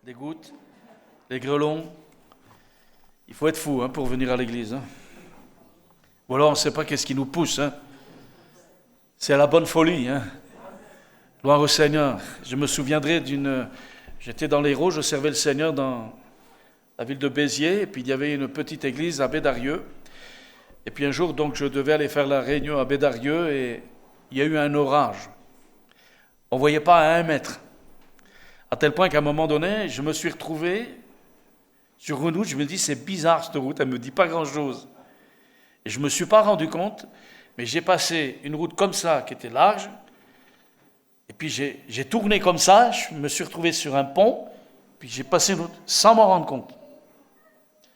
des gouttes, les grelons. Il faut être fou pour venir à l'église. Ou alors on ne sait pas qu'est-ce qui nous pousse. C'est la bonne folie. Gloire au Seigneur. Je me souviendrai J'étais dans l'Hérault, je servais le Seigneur dans la ville de Béziers, et puis il y avait une petite église à Bédarieux. Et puis un jour, donc, je devais aller faire la réunion à Bédarieux, et il y a eu un orage. On ne voyait pas à 1 mètre. À tel point qu'à un moment donné, je me suis retrouvé sur une route, je me dis, c'est bizarre cette route, elle ne me dit pas grand-chose. Et je ne me suis pas rendu compte, mais j'ai passé une route comme ça, qui était large, et puis j'ai tourné comme ça, je me suis retrouvé sur un pont, puis j'ai passé une route sans m'en rendre compte.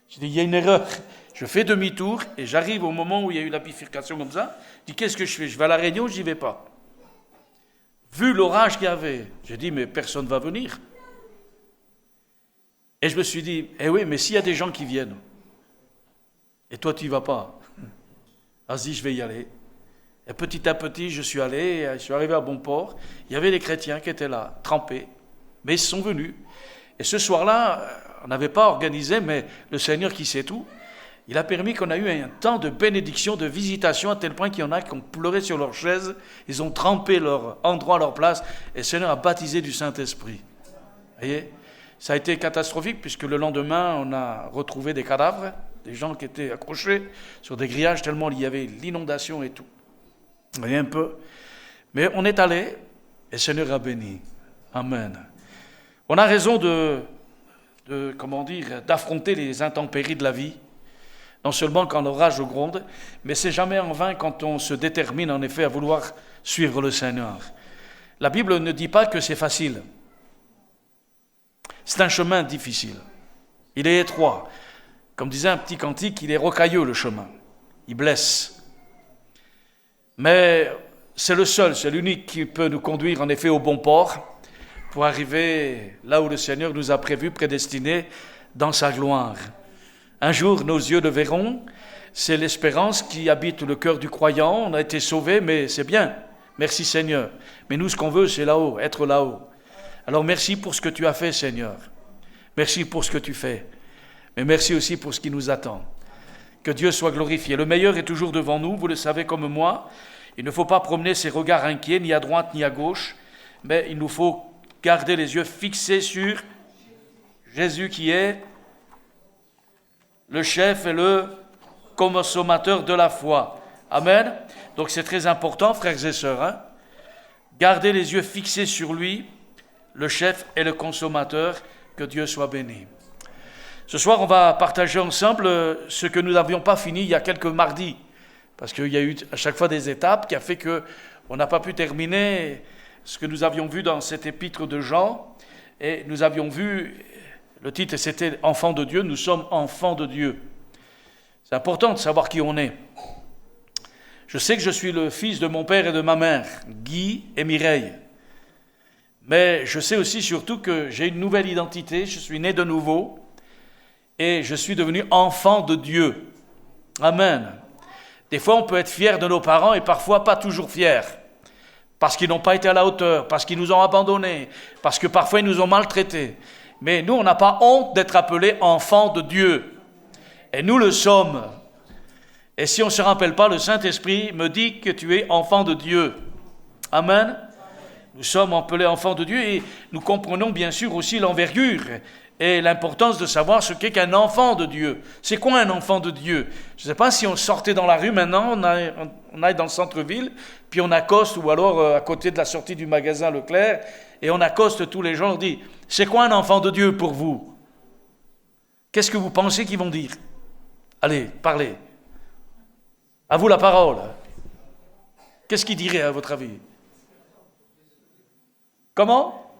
J'ai dit, il y a une erreur. Je fais demi-tour, et j'arrive au moment où il y a eu la bifurcation comme ça, je dis, qu'est-ce que je fais? Je vais à la réunion, j'y vais pas. Vu l'orage qu'il y avait, j'ai dit, mais personne ne va venir. Et je me suis dit, oui, mais s'il y a des gens qui viennent, et toi tu n'y vas pas, vas-y, je vais y aller. Et petit à petit, je suis allé, je suis arrivé à Bonport, il y avait des chrétiens qui étaient là, trempés, mais ils sont venus. Et ce soir-là, on n'avait pas organisé, mais le Seigneur qui sait tout, il a permis qu'on a eu un temps de bénédiction, de visitation, à tel point qu'il y en a qui ont pleuré sur leurs chaises, ils ont trempé leur endroit, leur place, et le Seigneur a baptisé du Saint-Esprit. Vous voyez ? Ça a été catastrophique, puisque le lendemain, on a retrouvé des cadavres, des gens qui étaient accrochés sur des grillages, tellement il y avait l'inondation et tout. Vous voyez un peu ? Mais on est allé, et le Seigneur a béni. Amen. On a raison d'affronter les intempéries de la vie, non seulement quand l'orage gronde, mais c'est jamais en vain quand on se détermine en effet à vouloir suivre le Seigneur. La Bible ne dit pas que c'est facile. C'est un chemin difficile. Il est étroit. Comme disait un petit cantique, il est rocailleux le chemin. Il blesse. Mais c'est le seul, c'est l'unique qui peut nous conduire en effet au bon port pour arriver là où le Seigneur nous a prévu, prédestiné dans sa gloire. Un jour, nos yeux le verront. C'est l'espérance qui habite le cœur du croyant. On a été sauvés, mais c'est bien. Merci Seigneur. Mais nous, ce qu'on veut, c'est là-haut, être là-haut. Alors merci pour ce que tu as fait, Seigneur. Merci pour ce que tu fais. Mais merci aussi pour ce qui nous attend. Que Dieu soit glorifié. Le meilleur est toujours devant nous, vous le savez comme moi. Il ne faut pas promener ses regards inquiets, ni à droite ni à gauche, mais il nous faut garder les yeux fixés sur Jésus qui est le chef et le consommateur de la foi. Amen. Donc c'est très important, frères et sœurs. Gardez les yeux fixés sur lui, le chef et le consommateur. Que Dieu soit béni. Ce soir, on va partager ensemble ce que nous n'avions pas fini il y a quelques mardis, parce qu'il y a eu à chaque fois des étapes qui a fait qu'on n'a pas pu terminer ce que nous avions vu dans cette épître de Jean, et nous avions vu, le titre c'était « Enfants de Dieu », nous sommes enfants de Dieu. C'est important de savoir qui on est. Je sais que je suis le fils de mon père et de ma mère, Guy et Mireille. Mais je sais aussi surtout que j'ai une nouvelle identité, je suis né de nouveau et je suis devenu enfant de Dieu. Amen. Des fois, on peut être fier de nos parents et parfois pas toujours fier, parce qu'ils n'ont pas été à la hauteur, parce qu'ils nous ont abandonnés, parce que parfois ils nous ont maltraités. Mais nous, on n'a pas honte d'être appelés enfants de Dieu. Et nous le sommes. Et si on ne se rappelle pas, le Saint-Esprit me dit que tu es enfant de Dieu. Amen. Nous sommes appelés enfants de Dieu et nous comprenons bien sûr aussi l'envergure et l'importance de savoir ce qu'est qu'un enfant de Dieu. C'est quoi un enfant de Dieu? Je ne sais pas si on sortait dans la rue maintenant, on aille dans le centre-ville, puis on accoste, ou alors à côté de la sortie du magasin Leclerc, et on accoste tous les gens, on dit « C'est quoi un enfant de Dieu pour vous ?» Qu'est-ce que vous pensez qu'ils vont dire? Allez, parlez. À vous la parole. Qu'est-ce qu'ils diraient à votre avis? Comment?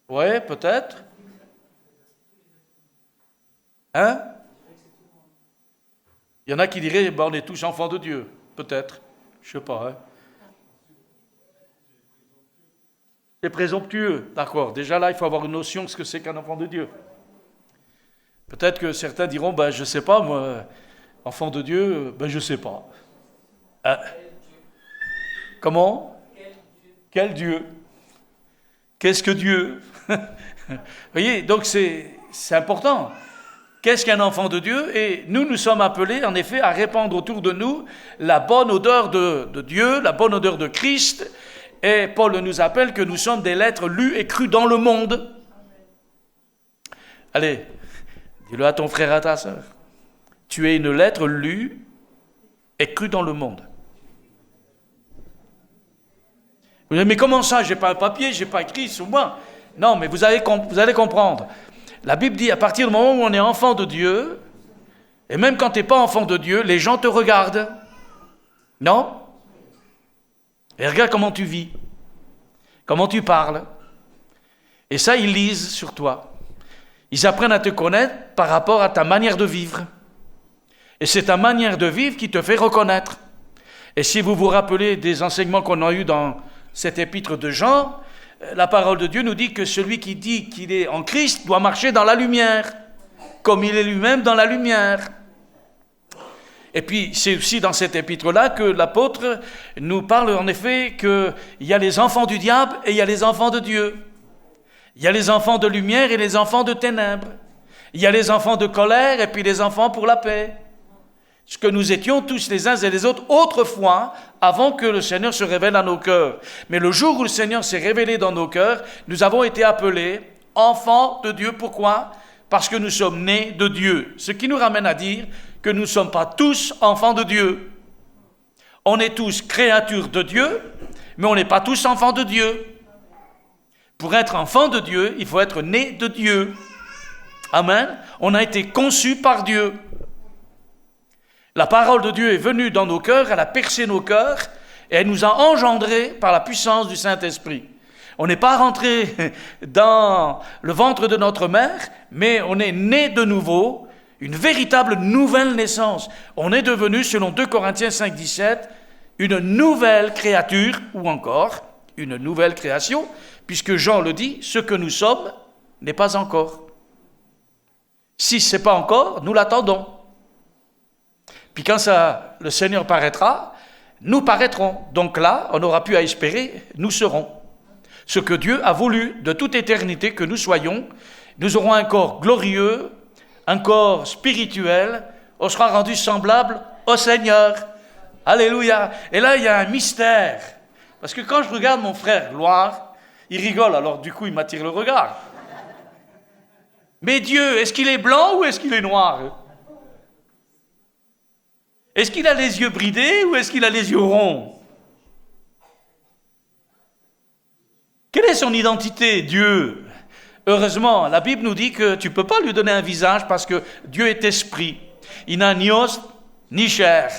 Ouais, peut-être. Hein? Il y en a qui diraient, on est tous enfants de Dieu. Peut-être. Je sais pas. C'est présomptueux. D'accord. Déjà là, il faut avoir une notion de ce que c'est qu'un enfant de Dieu. Peut-être que certains diront, je sais pas, moi, enfant de Dieu, je sais pas. Comment? Quel Dieu? Qu'est-ce que Dieu? Vous voyez, donc c'est important. Qu'est-ce qu'un enfant de Dieu? Et nous sommes appelés, en effet, à répandre autour de nous la bonne odeur de Dieu, la bonne odeur de Christ. Et Paul nous appelle que nous sommes des lettres lues et crues dans le monde. Allez, dis-le à ton frère, à ta sœur. Tu es une lettre lue et crue dans le monde. Vous dites, mais comment ça? Je n'ai pas un papier, je n'ai pas écrit sur moi. Non, mais vous allez comprendre. La Bible dit, à partir du moment où on est enfant de Dieu, et même quand tu n'es pas enfant de Dieu, les gens te regardent. Non? Et regarde comment tu vis, comment tu parles. Et ça, ils lisent sur toi. Ils apprennent à te connaître par rapport à ta manière de vivre. Et c'est ta manière de vivre qui te fait reconnaître. Et si vous vous rappelez des enseignements qu'on a eus dans cet épître de Jean, la parole de Dieu nous dit que celui qui dit qu'il est en Christ doit marcher dans la lumière, comme il est lui-même dans la lumière. Et puis, c'est aussi dans cet épître-là que l'apôtre nous parle en effet qu'il y a les enfants du diable et il y a les enfants de Dieu. Il y a les enfants de lumière et les enfants de ténèbres. Il y a les enfants de colère et puis les enfants pour la paix. Ce que nous étions tous les uns et les autres autrefois, avant que le Seigneur se révèle à nos cœurs. Mais le jour où le Seigneur s'est révélé dans nos cœurs, nous avons été appelés enfants de Dieu. Pourquoi? Parce que nous sommes nés de Dieu. Ce qui nous ramène à dire que nous ne sommes pas tous enfants de Dieu. On est tous créatures de Dieu, mais on n'est pas tous enfants de Dieu. Pour être enfant de Dieu, il faut être né de Dieu. Amen. On a été conçus par Dieu. La parole de Dieu est venue dans nos cœurs, elle a percé nos cœurs et elle nous a engendrés par la puissance du Saint-Esprit. On n'est pas rentré dans le ventre de notre mère, mais on est né de nouveau, une véritable nouvelle naissance. On est devenu, selon 2 Corinthiens 5, 17, une nouvelle créature, ou encore une nouvelle création, puisque Jean le dit, ce que nous sommes n'est pas encore. Si ce n'est pas encore, nous l'attendons. Puis quand le Seigneur paraîtra, nous paraîtrons. Donc là, on n'aura plus à espérer, nous serons. Ce que Dieu a voulu de toute éternité que nous soyons, nous aurons un corps glorieux, un corps spirituel, on sera rendu semblable au Seigneur. Alléluia. Et là, il y a un mystère. Parce que quand je regarde mon frère Gloire, il rigole, alors du coup, il m'attire le regard. Mais Dieu, est-ce qu'il est blanc ou est-ce qu'il est noir? Est-ce qu'il a les yeux bridés ou est-ce qu'il a les yeux ronds? Quelle est son identité, Dieu? Heureusement, la Bible nous dit que tu ne peux pas lui donner un visage parce que Dieu est esprit. Il n'a ni os ni chair.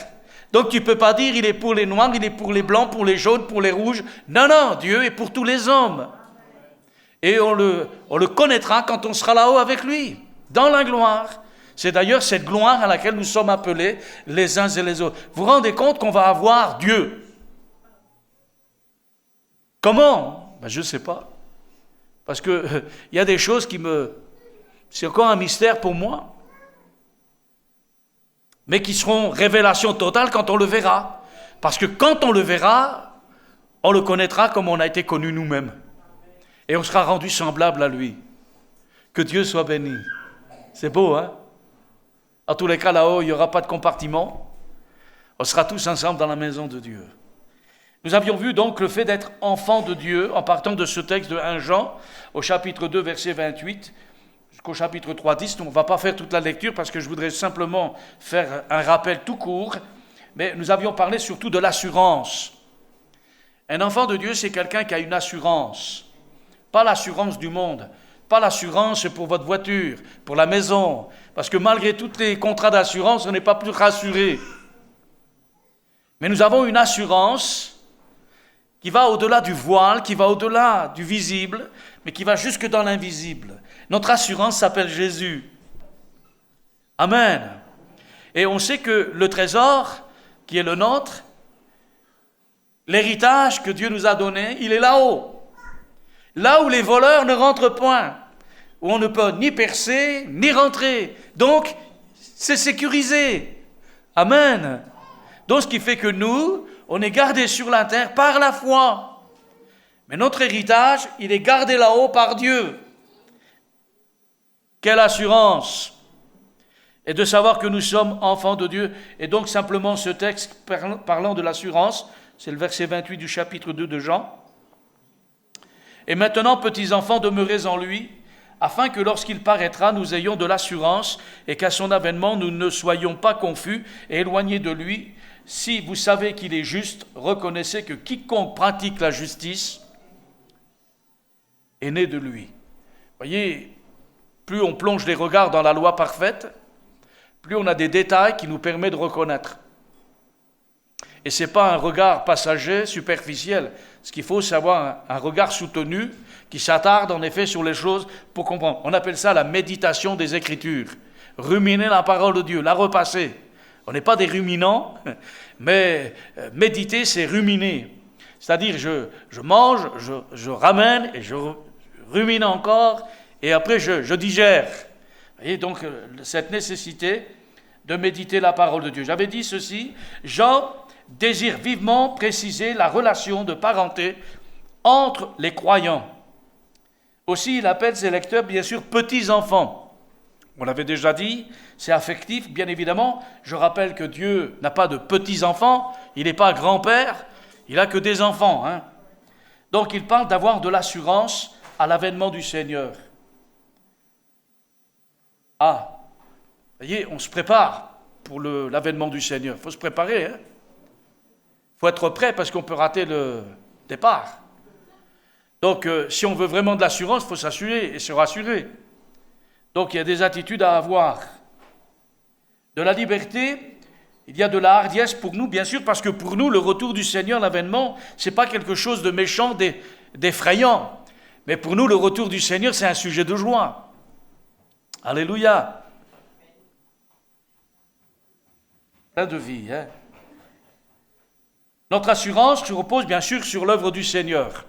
Donc tu ne peux pas dire il est pour les noirs, il est pour les blancs, pour les jaunes, pour les rouges. Non, non, Dieu est pour tous les hommes. Et on le connaîtra quand on sera là-haut avec lui, dans la gloire. C'est d'ailleurs cette gloire à laquelle nous sommes appelés les uns et les autres. Vous vous rendez compte qu'on va avoir Dieu? Comment? Je ne sais pas. Parce qu'il y a des choses c'est encore un mystère pour moi. Mais qui seront révélation totale quand on le verra. Parce que quand on le verra, on le connaîtra comme on a été connu nous-mêmes. Et on sera rendu semblable à lui. Que Dieu soit béni. C'est beau, hein? En tous les cas, là-haut, il n'y aura pas de compartiment. On sera tous ensemble dans la maison de Dieu. Nous avions vu donc le fait d'être enfant de Dieu en partant de ce texte de 1 Jean, au chapitre 2, verset 28, jusqu'au chapitre 3, 10. On ne va pas faire toute la lecture parce que je voudrais simplement faire un rappel tout court. Mais nous avions parlé surtout de l'assurance. Un enfant de Dieu, c'est quelqu'un qui a une assurance. Pas l'assurance du monde. Pas l'assurance pour votre voiture, pour la maison. Parce que malgré tous les contrats d'assurance, on n'est pas plus rassuré. Mais nous avons une assurance qui va au-delà du voile, qui va au-delà du visible, mais qui va jusque dans l'invisible. Notre assurance s'appelle Jésus. Amen. Et on sait que le trésor qui est le nôtre, l'héritage que Dieu nous a donné, il est là-haut. Là où les voleurs ne rentrent point, où on ne peut ni percer, ni rentrer. Donc, c'est sécurisé. Amen. Donc, ce qui fait que nous, on est gardés sur la terre par la foi. Mais notre héritage, il est gardé là-haut par Dieu. Quelle assurance! Et de savoir que nous sommes enfants de Dieu. Et donc simplement ce texte parlant de l'assurance, c'est le verset 28 du chapitre 2 de Jean. Et maintenant, petits enfants, demeurez en lui, afin que lorsqu'il paraîtra, nous ayons de l'assurance et qu'à son avènement, nous ne soyons pas confus et éloignés de lui. Si vous savez qu'il est juste, reconnaissez que quiconque pratique la justice est né de lui. Voyez, plus on plonge les regards dans la loi parfaite, plus on a des détails qui nous permettent de reconnaître. Et ce n'est pas un regard passager, superficiel. Ce qu'il faut, c'est avoir un regard soutenu qui s'attarde en effet sur les choses pour comprendre. On appelle ça la méditation des Écritures. Ruminer la parole de Dieu, la repasser. On n'est pas des ruminants, mais méditer, c'est ruminer. C'est-à-dire, je mange, je ramène et je rumine encore, et après je digère. Vous voyez, donc, cette nécessité de méditer la parole de Dieu. J'avais dit ceci, Jean désire vivement préciser la relation de parenté entre les croyants. Aussi, il appelle ses lecteurs, bien sûr, petits-enfants. On l'avait déjà dit, c'est affectif, bien évidemment. Je rappelle que Dieu n'a pas de petits-enfants, il n'est pas grand-père, il n'a que des enfants. Donc, il parle d'avoir de l'assurance à l'avènement du Seigneur. Ah, vous voyez, on se prépare pour l'avènement du Seigneur. Il faut se préparer. Il faut être prêt parce qu'on peut rater le départ. Donc, si on veut vraiment de l'assurance, il faut s'assurer et se rassurer. Donc, il y a des attitudes à avoir. De la liberté, il y a de la hardiesse pour nous, bien sûr, parce que pour nous, le retour du Seigneur, l'avènement, ce n'est pas quelque chose de méchant, d'effrayant. Mais pour nous, le retour du Seigneur, c'est un sujet de joie. Alléluia. Plein de vie, Notre assurance se repose bien sûr sur l'œuvre du Seigneur.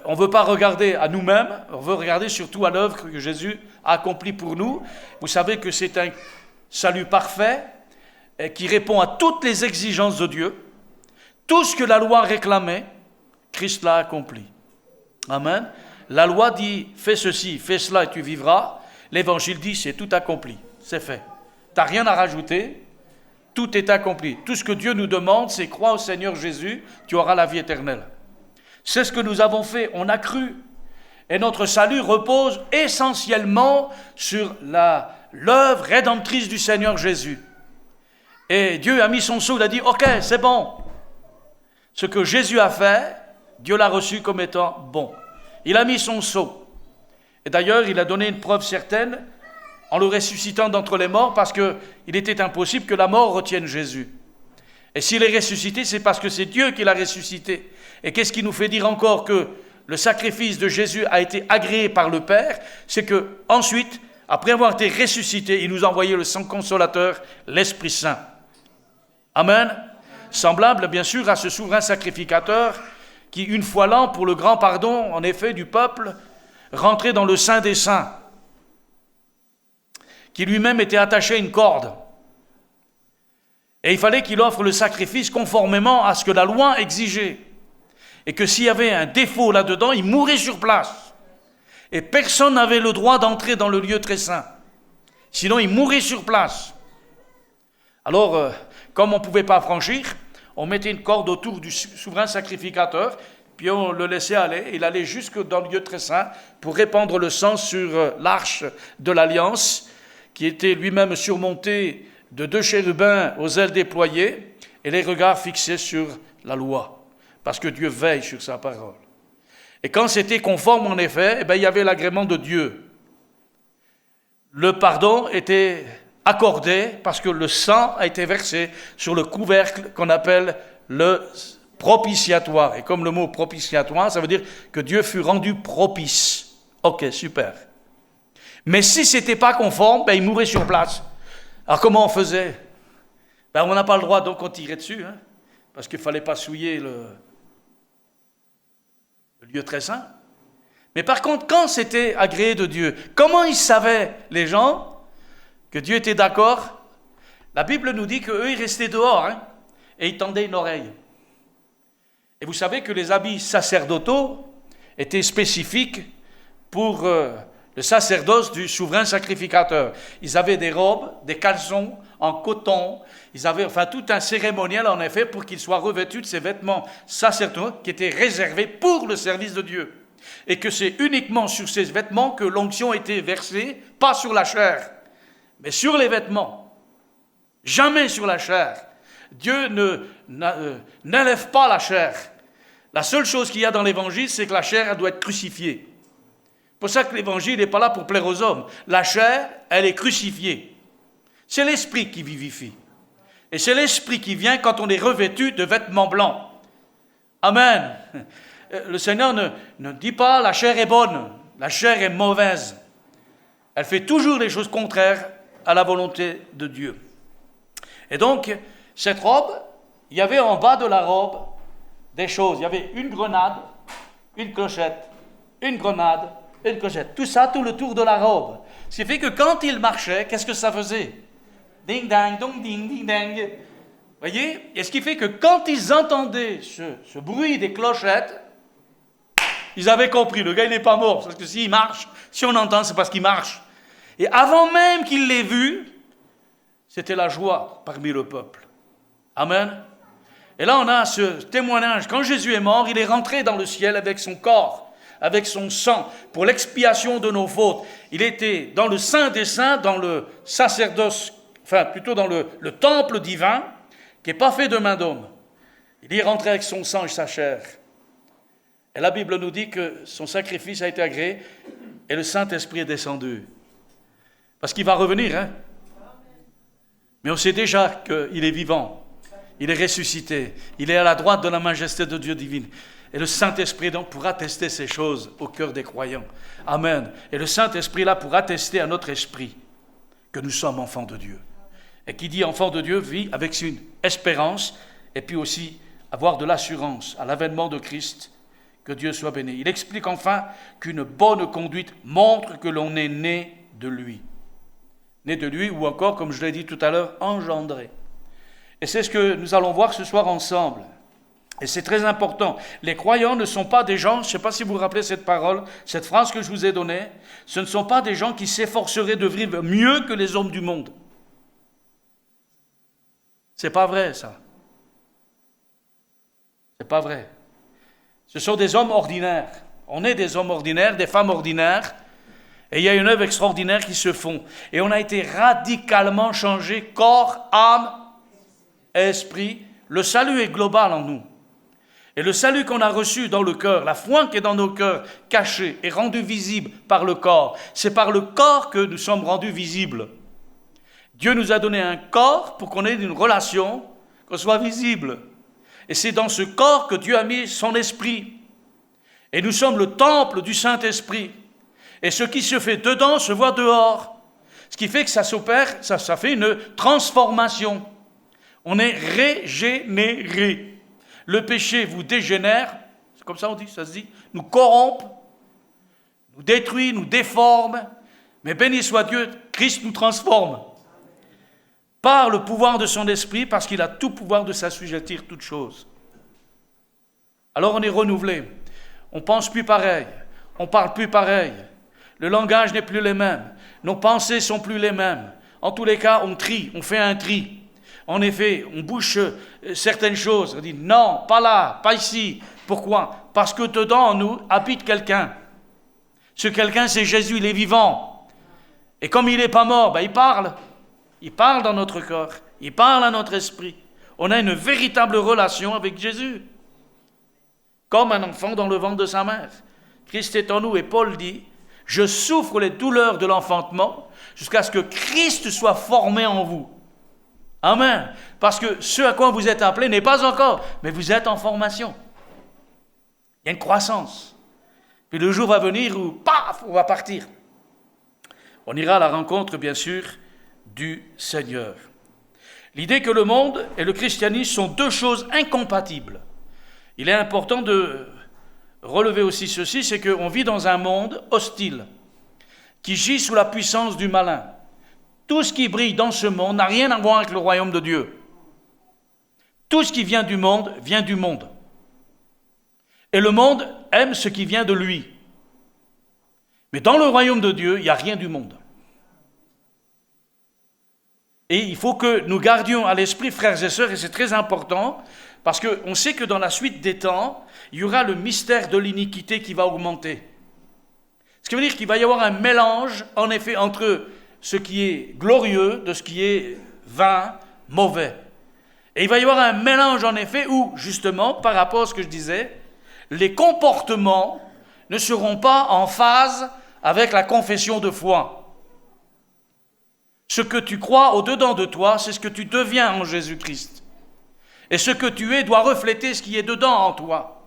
On ne veut pas regarder à nous-mêmes, on veut regarder surtout à l'œuvre que Jésus a accomplie pour nous. Vous savez que c'est un salut parfait qui répond à toutes les exigences de Dieu. Tout ce que la loi réclamait, Christ l'a accompli. Amen. La loi dit, fais ceci, fais cela et tu vivras. L'évangile dit, c'est tout accompli, c'est fait. Tu n'as rien à rajouter, tout est accompli. Tout ce que Dieu nous demande, c'est crois au Seigneur Jésus, tu auras la vie éternelle. C'est ce que nous avons fait, on a cru. Et notre salut repose essentiellement sur l'œuvre rédemptrice du Seigneur Jésus. Et Dieu a mis son sceau, il a dit, ok, c'est bon. Ce que Jésus a fait, Dieu l'a reçu comme étant bon. Il a mis son sceau. Et d'ailleurs, il a donné une preuve certaine en le ressuscitant d'entre les morts parce qu'il était impossible que la mort retienne Jésus. Et s'il est ressuscité, c'est parce que c'est Dieu qui l'a ressuscité. Et qu'est-ce qui nous fait dire encore que le sacrifice de Jésus a été agréé par le Père? C'est que ensuite, après avoir été ressuscité, il nous a envoyé le Saint Consolateur, l'Esprit Saint. Amen. Semblable, bien sûr, à ce souverain sacrificateur qui, une fois l'an, pour le grand pardon, en effet, du peuple, rentrait dans le Saint des Saints, qui lui-même était attaché à une corde. Et il fallait qu'il offre le sacrifice conformément à ce que la loi exigeait. Et que s'il y avait un défaut là-dedans, il mourait sur place. Et personne n'avait le droit d'entrer dans le lieu très saint. Sinon, il mourait sur place. Alors, comme on ne pouvait pas franchir, on mettait une corde autour du souverain sacrificateur, puis on le laissait aller. Il allait jusque dans le lieu très saint pour répandre le sang sur l'arche de l'Alliance, qui était lui-même surmonté de 2 chérubins aux ailes déployées et les regards fixés sur la loi, parce que Dieu veille sur sa parole. Et quand c'était conforme, en effet, il y avait l'agrément de Dieu. Le pardon était accordé parce que le sang a été versé sur le couvercle qu'on appelle le propitiatoire. Et comme le mot propitiatoire, ça veut dire que Dieu fut rendu propice. Ok, super. Mais si ce n'était pas conforme, il mourait sur place. Alors comment on faisait? On n'a pas le droit, donc on tirait dessus, parce qu'il ne fallait pas souiller le lieu très saint. Mais par contre, quand c'était agréé de Dieu, comment ils savaient, les gens, que Dieu était d'accord? La Bible nous dit qu'eux, ils restaient dehors, et ils tendaient une oreille. Et vous savez que les habits sacerdotaux étaient spécifiques pour le sacerdoce du souverain sacrificateur. Ils avaient des robes, des caleçons en coton. Ils avaient tout un cérémonial en effet pour qu'ils soient revêtus de ces vêtements sacerdotaux qui étaient réservés pour le service de Dieu. Et que c'est uniquement sur ces vêtements que l'onction était versée, pas sur la chair, mais sur les vêtements. Jamais sur la chair. Dieu n'élève pas la chair. La seule chose qu'il y a dans l'évangile, c'est que la chair elle doit être crucifiée. C'est pour ça que l'évangile n'est pas là pour plaire aux hommes. La chair, elle est crucifiée. C'est l'esprit qui vivifie. Et c'est l'esprit qui vient quand on est revêtu de vêtements blancs. Amen. Le Seigneur ne dit pas la chair est bonne, la chair est mauvaise. Elle fait toujours les choses contraires à la volonté de Dieu. Et donc, cette robe, il y avait en bas de la robe des choses. Il y avait une grenade, une clochette, une grenade, une clochette. Tout ça, tout le tour de la robe. Ce qui fait que quand il marchait, qu'est-ce que ça faisait? Ding dang, dong ding, ding dang. Voyez? Et ce qui fait que quand ils entendaient ce bruit des clochettes, ils avaient compris, le gars il n'est pas mort, parce que s'il marche, si on entend, c'est parce qu'il marche. Et avant même qu'il l'ait vu, c'était la joie parmi le peuple. Amen. Et là on a ce témoignage, quand Jésus est mort, il est rentré dans le ciel avec son corps, avec son sang, pour l'expiation de nos fautes. Il était dans le Saint des Saints, dans le sacerdoce, plutôt dans le temple divin, qui n'est pas fait de main d'homme. Il y est rentré avec son sang et sa chair. Et la Bible nous dit que son sacrifice a été agréé et le Saint-Esprit est descendu. Parce qu'il va revenir, hein. Mais on sait déjà qu'il est vivant. Il est ressuscité. Il est à la droite de la majesté de Dieu divine. Et le Saint-Esprit donc pourra attester ces choses au cœur des croyants. Amen. Et le Saint-Esprit là pourra attester à notre esprit que nous sommes enfants de Dieu. Et qui dit enfant de Dieu vit avec une espérance et puis aussi avoir de l'assurance à l'avènement de Christ. Que Dieu soit béni. Il explique enfin qu'une bonne conduite montre que l'on est né de lui. Né de lui ou encore, comme je l'ai dit tout à l'heure, engendré. Et c'est ce que nous allons voir ce soir ensemble. Et c'est très important. Les croyants ne sont pas des gens, je ne sais pas si vous vous rappelez cette parole, cette phrase que je vous ai donnée, ce ne sont pas des gens qui s'efforceraient de vivre mieux que les hommes du monde. C'est pas vrai ça. C'est pas vrai. Ce sont des hommes ordinaires. On est des hommes ordinaires, des femmes ordinaires. Et il y a une œuvre extraordinaire qui se font. Et on a été radicalement changé, corps, âme, esprit. Le salut est global en nous. Et le salut qu'on a reçu dans le cœur, la foi qui est dans nos cœurs, cachée, est rendue visible par le corps. C'est par le corps que nous sommes rendus visibles. Dieu nous a donné un corps pour qu'on ait une relation, qu'on soit visible. Et c'est dans ce corps que Dieu a mis son esprit. Et nous sommes le temple du Saint-Esprit. Et ce qui se fait dedans se voit dehors. Ce qui fait que ça s'opère, ça fait une transformation. On est régénéré. Le péché vous dégénère, c'est comme ça on dit, ça se dit, nous corrompt, nous détruit, nous déforme. Mais béni soit Dieu, Christ nous transforme. Par le pouvoir de son esprit, parce qu'il a tout pouvoir de s'assujettir toutes choses. Alors on est renouvelé, on pense plus pareil, on parle plus pareil, le langage n'est plus le même, nos pensées sont plus les mêmes. En tous les cas, on trie, on fait un tri. En effet, on bouche certaines choses, on dit non, pas là, pas ici. Pourquoi? Parce que dedans en nous habite quelqu'un. Ce quelqu'un, c'est Jésus, il est vivant. Et comme il n'est pas mort, il parle. Il parle dans notre corps, il parle à notre esprit. On a une véritable relation avec Jésus. Comme un enfant dans le ventre de sa mère. Christ est en nous et Paul dit, je souffre les douleurs de l'enfantement jusqu'à ce que Christ soit formé en vous. Amen. Parce que ce à quoi vous êtes appelés n'est pas encore, mais vous êtes en formation. Il y a une croissance. Puis le jour va venir où, paf, on va partir. On ira à la rencontre, bien sûr, du Seigneur. L'idée que le monde et le christianisme sont deux choses incompatibles. Il est important de relever aussi ceci, c'est qu'on vit dans un monde hostile, qui gît sous la puissance du malin. Tout ce qui brille dans ce monde n'a rien à voir avec le royaume de Dieu. Tout ce qui vient du monde, vient du monde. Et le monde aime ce qui vient de lui. Mais dans le royaume de Dieu, il n'y a rien du monde. Et il faut que nous gardions à l'esprit, frères et sœurs, et c'est très important, parce qu'on sait que dans la suite des temps, il y aura le mystère de l'iniquité qui va augmenter. Ce qui veut dire qu'il va y avoir un mélange, en effet, entre ce qui est glorieux de ce qui est vain, mauvais. Et il va y avoir un mélange, en effet, où, justement, par rapport à ce que je disais, les comportements ne seront pas en phase avec la confession de foi. Ce que tu crois au-dedans de toi, c'est ce que tu deviens en Jésus-Christ. Et ce que tu es doit refléter ce qui est dedans en toi.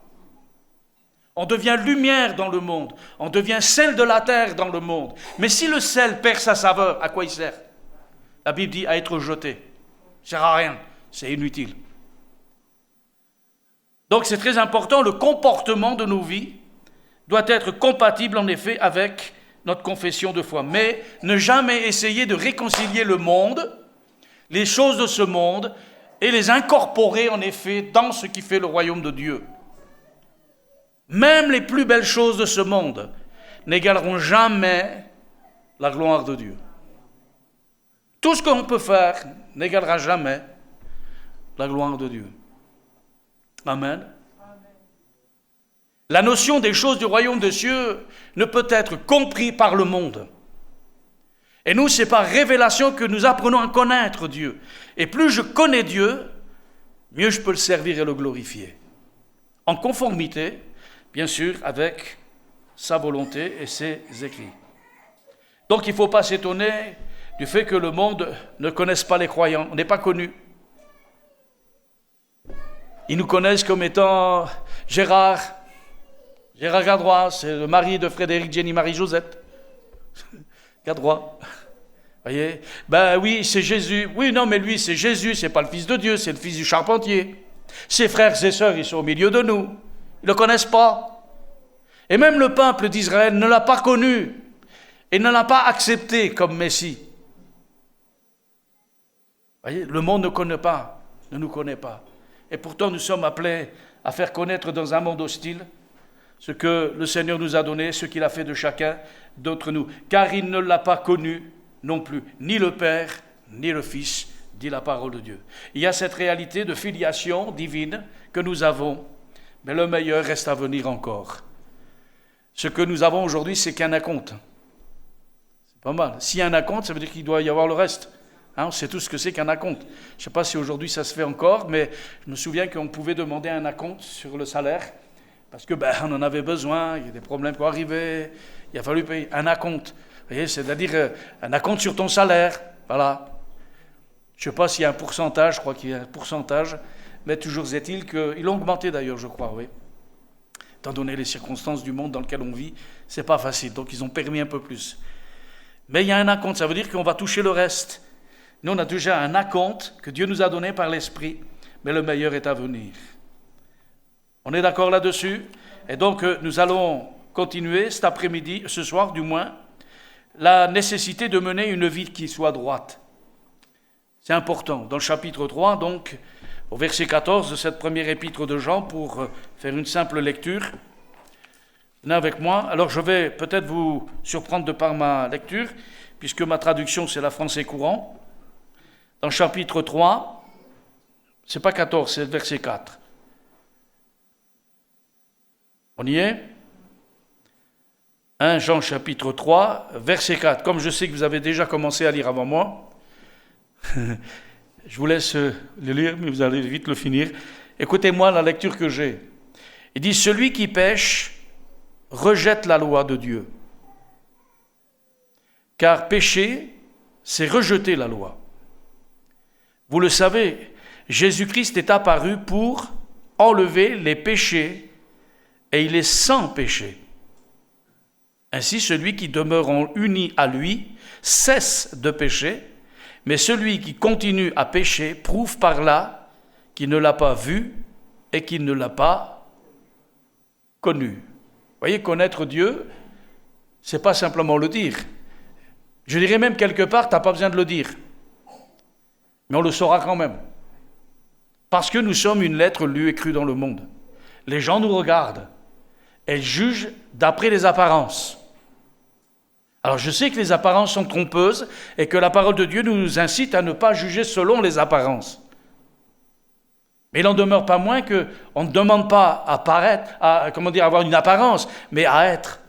On devient lumière dans le monde. On devient sel de la terre dans le monde. Mais si le sel perd sa saveur, à quoi il sert? La Bible dit à être jeté. Ça ne sert à rien. C'est inutile. Donc c'est très important, le comportement de nos vies doit être compatible en effet avec notre confession de foi. Mais ne jamais essayer de réconcilier le monde, les choses de ce monde, et les incorporer en effet dans ce qui fait le royaume de Dieu. Même les plus belles choses de ce monde n'égaleront jamais la gloire de Dieu. Tout ce qu'on peut faire n'égalera jamais la gloire de Dieu. Amen. La notion des choses du royaume de Dieu ne peut être comprise par le monde. Et nous, c'est par révélation que nous apprenons à connaître Dieu. Et plus je connais Dieu, mieux je peux le servir et le glorifier. En conformité, bien sûr, avec sa volonté et ses écrits. Donc il ne faut pas s'étonner du fait que le monde ne connaisse pas les croyants. On n'est pas connus. Ils nous connaissent comme étant Gérard Gadrois, c'est le mari de Frédéric Jenny Marie-Josette. Gadrois. Voyez? Ben oui, c'est Jésus. Oui, non, mais lui, c'est Jésus, c'est pas le Fils de Dieu, c'est le Fils du charpentier. Ses frères et sœurs, ils sont au milieu de nous. Ils ne le connaissent pas. Et même le peuple d'Israël ne l'a pas connu et ne l'a pas accepté comme Messie. Voyez, le monde ne nous connaît pas. Et pourtant, nous sommes appelés à faire connaître dans un monde hostile ce que le Seigneur nous a donné, ce qu'il a fait de chacun d'entre nous. Car il ne l'a pas connu non plus, ni le Père, ni le Fils, dit la parole de Dieu. Il y a cette réalité de filiation divine que nous avons, mais le meilleur reste à venir encore. Ce que nous avons aujourd'hui, c'est qu'un acompte. C'est pas mal. S'il y a un acompte, ça veut dire qu'il doit y avoir le reste. On sait tous ce que c'est qu'un acompte. Je ne sais pas si aujourd'hui ça se fait encore, mais je me souviens qu'on pouvait demander un acompte sur le salaire, parce que on en avait besoin, il y a des problèmes qui arrivaient, il a fallu payer un acompte. Vous voyez, c'est-à-dire un acompte sur ton salaire. Voilà. Je ne sais pas s'il y a un pourcentage, je crois qu'il y a un pourcentage, mais toujours est-il qu'ils l'ont augmenté d'ailleurs, je crois, oui. Étant donné les circonstances du monde dans lequel on vit, c'est pas facile, donc ils ont permis un peu plus. Mais il y a un acompte, ça veut dire qu'on va toucher le reste. Nous, on a déjà un acompte que Dieu nous a donné par l'Esprit, mais le meilleur est à venir. On est d'accord là-dessus? Et donc, nous allons continuer cet après-midi, ce soir du moins, la nécessité de mener une vie qui soit droite. C'est important. Dans le chapitre 3, donc, au verset 14 de cette première épître de Jean, pour faire une simple lecture. Venez avec moi. Alors, je vais peut-être vous surprendre de par ma lecture, puisque ma traduction, c'est la français courant. Dans le chapitre 3, c'est pas 14, c'est le verset 4. On y est? 1 Jean chapitre 3, verset 4. Comme je sais que vous avez déjà commencé à lire avant moi, je vous laisse le lire, mais vous allez vite le finir. Écoutez-moi la lecture que j'ai. Il dit, celui qui pêche rejette la loi de Dieu. Car pécher, c'est rejeter la loi. Vous le savez, Jésus-Christ est apparu pour enlever les péchés et il est sans péché. Ainsi, celui qui demeure uni à lui cesse de pécher, mais celui qui continue à pécher prouve par là qu'il ne l'a pas vu et qu'il ne l'a pas connu. Vous voyez, connaître Dieu, c'est pas simplement le dire. Je dirais même quelque part, tu n'as pas besoin de le dire. Mais on le saura quand même. Parce que nous sommes une lettre lue et crue dans le monde. Les gens nous regardent. elle juge d'après les apparences. Alors je sais que les apparences sont trompeuses et que la parole de Dieu nous incite à ne pas juger selon les apparences. Mais il n'en demeure pas moins qu'on ne demande pas à paraître, avoir une apparence, mais à être.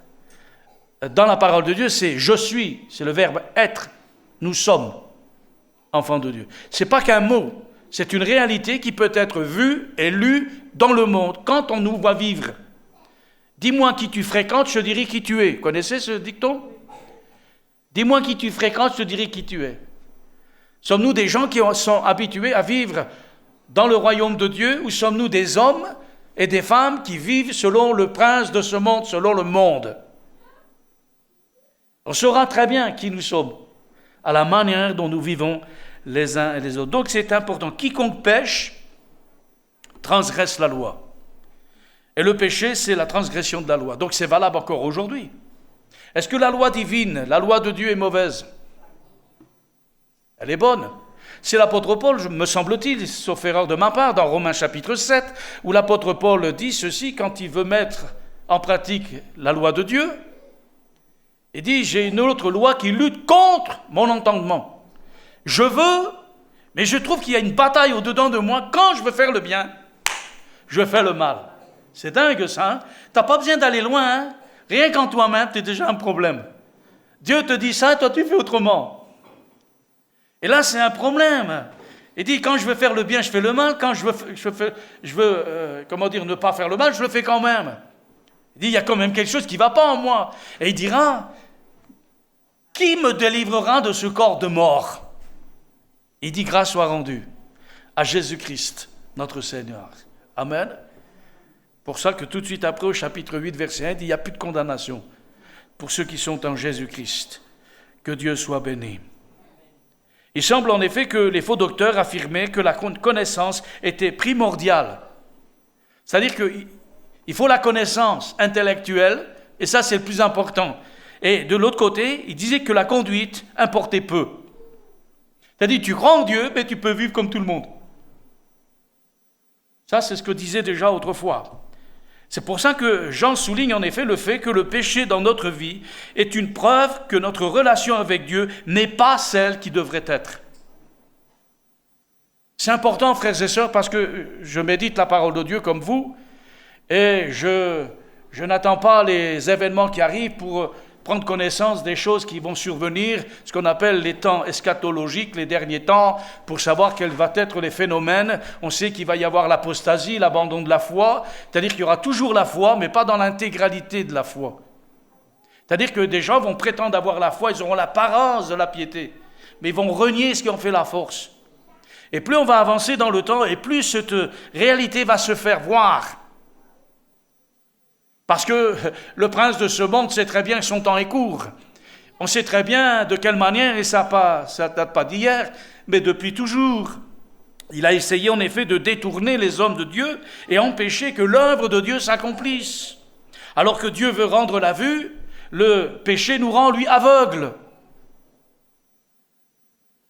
Dans la parole de Dieu, c'est « je suis », c'est le verbe « être ». Nous sommes enfants de Dieu. Ce n'est pas qu'un mot, c'est une réalité qui peut être vue et lue dans le monde quand on nous voit vivre. Dis-moi qui tu fréquentes, je te dirai qui tu es. Connaissez ce dicton ? Dis-moi qui tu fréquentes, je te dirai qui tu es. Sommes-nous des gens qui sont habitués à vivre dans le royaume de Dieu, ou sommes-nous des hommes et des femmes qui vivent selon le prince de ce monde, selon le monde ? On saura très bien qui nous sommes, à la manière dont nous vivons les uns et les autres. Donc c'est important. Quiconque pêche transgresse la loi. Et le péché, c'est la transgression de la loi. Donc c'est valable encore aujourd'hui. Est-ce que la loi divine, la loi de Dieu est mauvaise ? Elle est bonne. C'est l'apôtre Paul, me semble-t-il, sauf erreur de ma part, dans Romains chapitre 7, où l'apôtre Paul dit ceci quand il veut mettre en pratique la loi de Dieu. Il dit, j'ai une autre loi qui lutte contre mon entendement. Je veux, mais je trouve qu'il y a une bataille au-dedans de moi. Quand je veux faire le bien, je fais le mal. C'est dingue ça, hein? T'as pas besoin d'aller loin, hein? Rien qu'en toi-même, tu es déjà un problème. Dieu te dit ça, toi tu fais autrement. Et là, c'est un problème. Il dit, quand je veux faire le bien, je fais le mal. Quand je veux ne pas faire le mal, je le fais quand même. Il dit, il y a quand même quelque chose qui ne va pas en moi. Et il dira, qui me délivrera de ce corps de mort ? Il dit, grâce soit rendue à Jésus-Christ, notre Seigneur. Amen. Pour ça que tout de suite après, au chapitre 8, verset 1, il dit, il n'y a plus de condamnation pour ceux qui sont en Jésus-Christ. Que Dieu soit béni. Il semble en effet que les faux docteurs affirmaient que la connaissance était primordiale. C'est-à-dire qu'il faut la connaissance intellectuelle, et ça c'est le plus important. Et de l'autre côté, ils disaient que la conduite importait peu. C'est-à-dire tu crois en Dieu, mais tu peux vivre comme tout le monde. Ça c'est ce que disait déjà autrefois. C'est pour ça que Jean souligne en effet le fait que le péché dans notre vie est une preuve que notre relation avec Dieu n'est pas celle qui devrait être. C'est important, frères et sœurs, parce que je médite la parole de Dieu comme vous, et je n'attends pas les événements qui arrivent pour prendre connaissance des choses qui vont survenir, ce qu'on appelle les temps eschatologiques, les derniers temps, pour savoir quels vont être les phénomènes. On sait qu'il va y avoir l'apostasie, l'abandon de la foi, c'est-à-dire qu'il y aura toujours la foi, mais pas dans l'intégralité de la foi. C'est-à-dire que des gens vont prétendre avoir la foi, ils auront l'apparence de la piété, mais ils vont renier ce qui en fait la force. Et plus on va avancer dans le temps, et plus cette réalité va se faire voir. Parce que le prince de ce monde sait très bien que son temps est court. On sait très bien de quelle manière, et ça date pas d'hier, mais depuis toujours. Il a essayé en effet de détourner les hommes de Dieu et empêcher que l'œuvre de Dieu s'accomplisse. Alors que Dieu veut rendre la vue, le péché nous rend, lui, aveugles.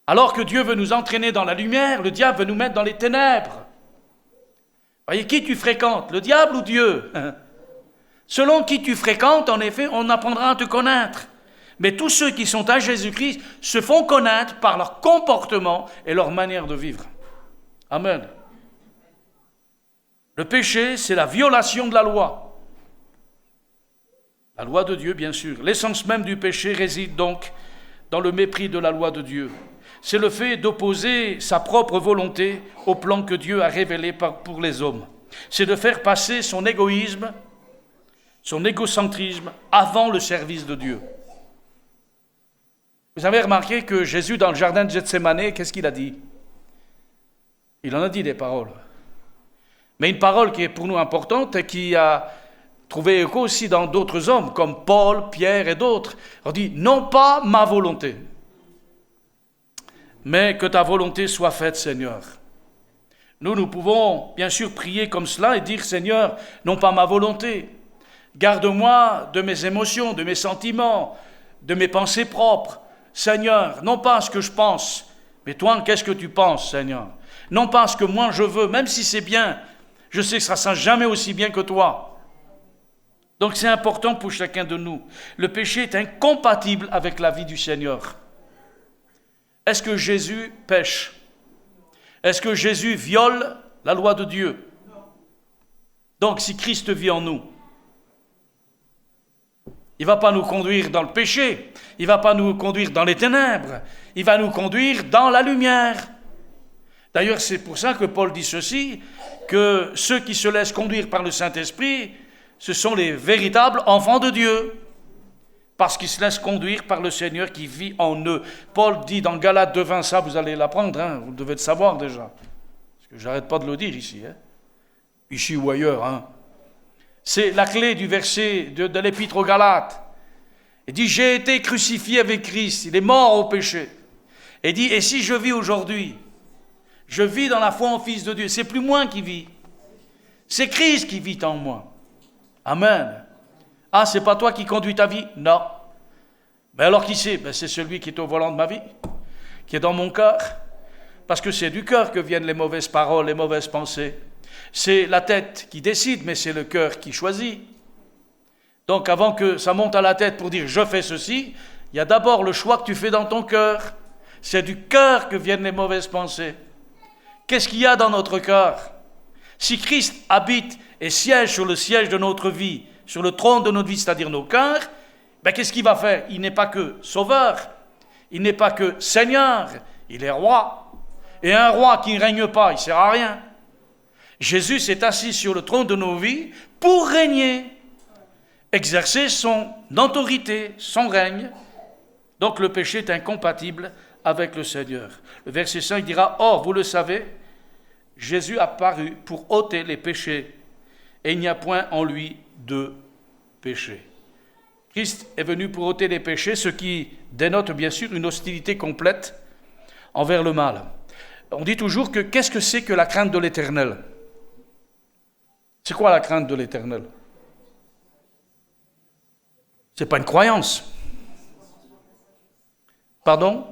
Alors que Dieu veut nous entraîner dans la lumière, le diable veut nous mettre dans les ténèbres. Voyez, qui tu fréquentes, le diable ou Dieu ? Selon qui tu fréquentes, en effet, on apprendra à te connaître. Mais tous ceux qui sont à Jésus-Christ se font connaître par leur comportement et leur manière de vivre. Amen. Le péché, c'est la violation de la loi. La loi de Dieu, bien sûr. L'essence même du péché réside donc dans le mépris de la loi de Dieu. C'est le fait d'opposer sa propre volonté au plan que Dieu a révélé pour les hommes. C'est de faire passer son égoïsme, son égocentrisme avant le service de Dieu. Vous avez remarqué que Jésus, dans le jardin de Gethsémane, qu'est-ce qu'il a dit ? Il en a dit des paroles. Mais une parole qui est pour nous importante et qui a trouvé écho aussi dans d'autres hommes, comme Paul, Pierre et d'autres. On dit, non pas ma volonté, mais que ta volonté soit faite, Seigneur. Nous pouvons bien sûr prier comme cela et dire, Seigneur, non pas ma volonté, garde-moi de mes émotions, de mes sentiments, de mes pensées propres. Seigneur, non pas ce que je pense, mais toi, qu'est-ce que tu penses, Seigneur ? Non pas ce que moi je veux, même si c'est bien, je sais que ça ne sera jamais aussi bien que toi. Donc c'est important pour chacun de nous. Le péché est incompatible avec la vie du Seigneur. Est-ce que Jésus pêche? Est-ce que Jésus viole la loi de Dieu? Donc si Christ vit en nous, il ne va pas nous conduire dans le péché, il ne va pas nous conduire dans les ténèbres, il va nous conduire dans la lumière. D'ailleurs, c'est pour ça que Paul dit ceci, que ceux qui se laissent conduire par le Saint-Esprit, ce sont les véritables enfants de Dieu, parce qu'ils se laissent conduire par le Seigneur qui vit en eux. Paul dit dans Galates 2:20, ça vous allez l'apprendre, hein, vous devez le savoir déjà, parce que j'arrête pas de le dire ici, hein, ici ou ailleurs. Hein. C'est la clé du verset de l'Épître aux Galates. Il dit, j'ai été crucifié avec Christ, il est mort au péché. Et il dit, et si je vis aujourd'hui, je vis dans la foi en Fils de Dieu, c'est plus moi qui vis, c'est Christ qui vit en moi. Amen. Ah, c'est pas toi qui conduis ta vie? Non. Mais alors qui c'est? Ben, c'est celui qui est au volant de ma vie, qui est dans mon cœur. Parce que c'est du cœur que viennent les mauvaises paroles, les mauvaises pensées. C'est la tête qui décide, mais c'est le cœur qui choisit. Donc avant que ça monte à la tête pour dire « je fais ceci », il y a d'abord le choix que tu fais dans ton cœur. C'est du cœur que viennent les mauvaises pensées. Qu'est-ce qu'il y a dans notre cœur? Si Christ habite et siège sur le siège de notre vie, sur le trône de notre vie, c'est-à-dire nos cœurs, ben qu'est-ce qu'il va faire? Il n'est pas que sauveur, il n'est pas que Seigneur, il est roi. Et un roi qui ne règne pas, il ne sert à rien. Jésus s'est assis sur le trône de nos vies pour régner, exercer son autorité, son règne. Donc le péché est incompatible avec le Seigneur. Le verset 5 dira, « Or, vous le savez, Jésus a paru pour ôter les péchés, et il n'y a point en lui de péché. » Christ est venu pour ôter les péchés, ce qui dénote bien sûr une hostilité complète envers le mal. On dit toujours que qu'est-ce que c'est que la crainte de l'Éternel? C'est quoi la crainte de l'Éternel? C'est pas une croyance. Pardon?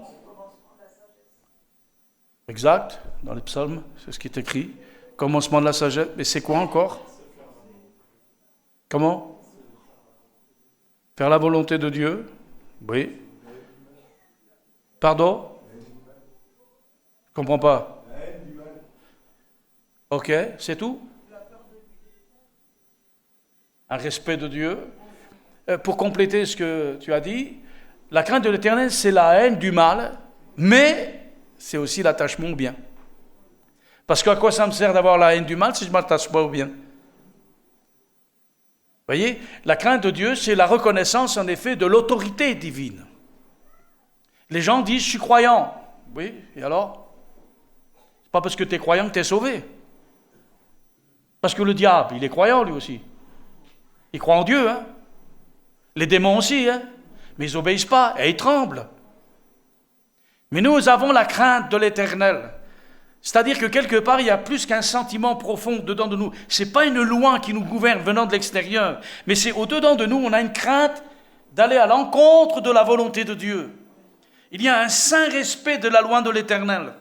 Exact, dans les psaumes, c'est ce qui est écrit. Commencement de la sagesse. Mais c'est quoi encore? Comment? Faire la volonté de Dieu? Oui. Pardon? Je comprends pas. Ok, c'est tout? Un respect de Dieu. Pour compléter ce que tu as dit, la crainte de l'Éternel, c'est la haine du mal, mais c'est aussi l'attachement au bien. Parce qu'à quoi ça me sert d'avoir la haine du mal si je ne m'attache pas au bien? Vous voyez, la crainte de Dieu, c'est la reconnaissance en effet de l'autorité divine. Les gens disent, je suis croyant. Oui, et alors? C'est pas parce que tu es croyant que tu es sauvé. Parce que le diable, il est croyant lui aussi. Il croit en Dieu, hein? Les démons aussi, hein? Mais ils n'obéissent pas et ils tremblent. Mais nous avons la crainte de l'Éternel. C'est-à-dire que quelque part, il y a plus qu'un sentiment profond dedans de nous. Ce n'est pas une loi qui nous gouverne venant de l'extérieur, mais c'est au-dedans de nous, on a une crainte d'aller à l'encontre de la volonté de Dieu. Il y a un saint respect de la loi de l'Éternel.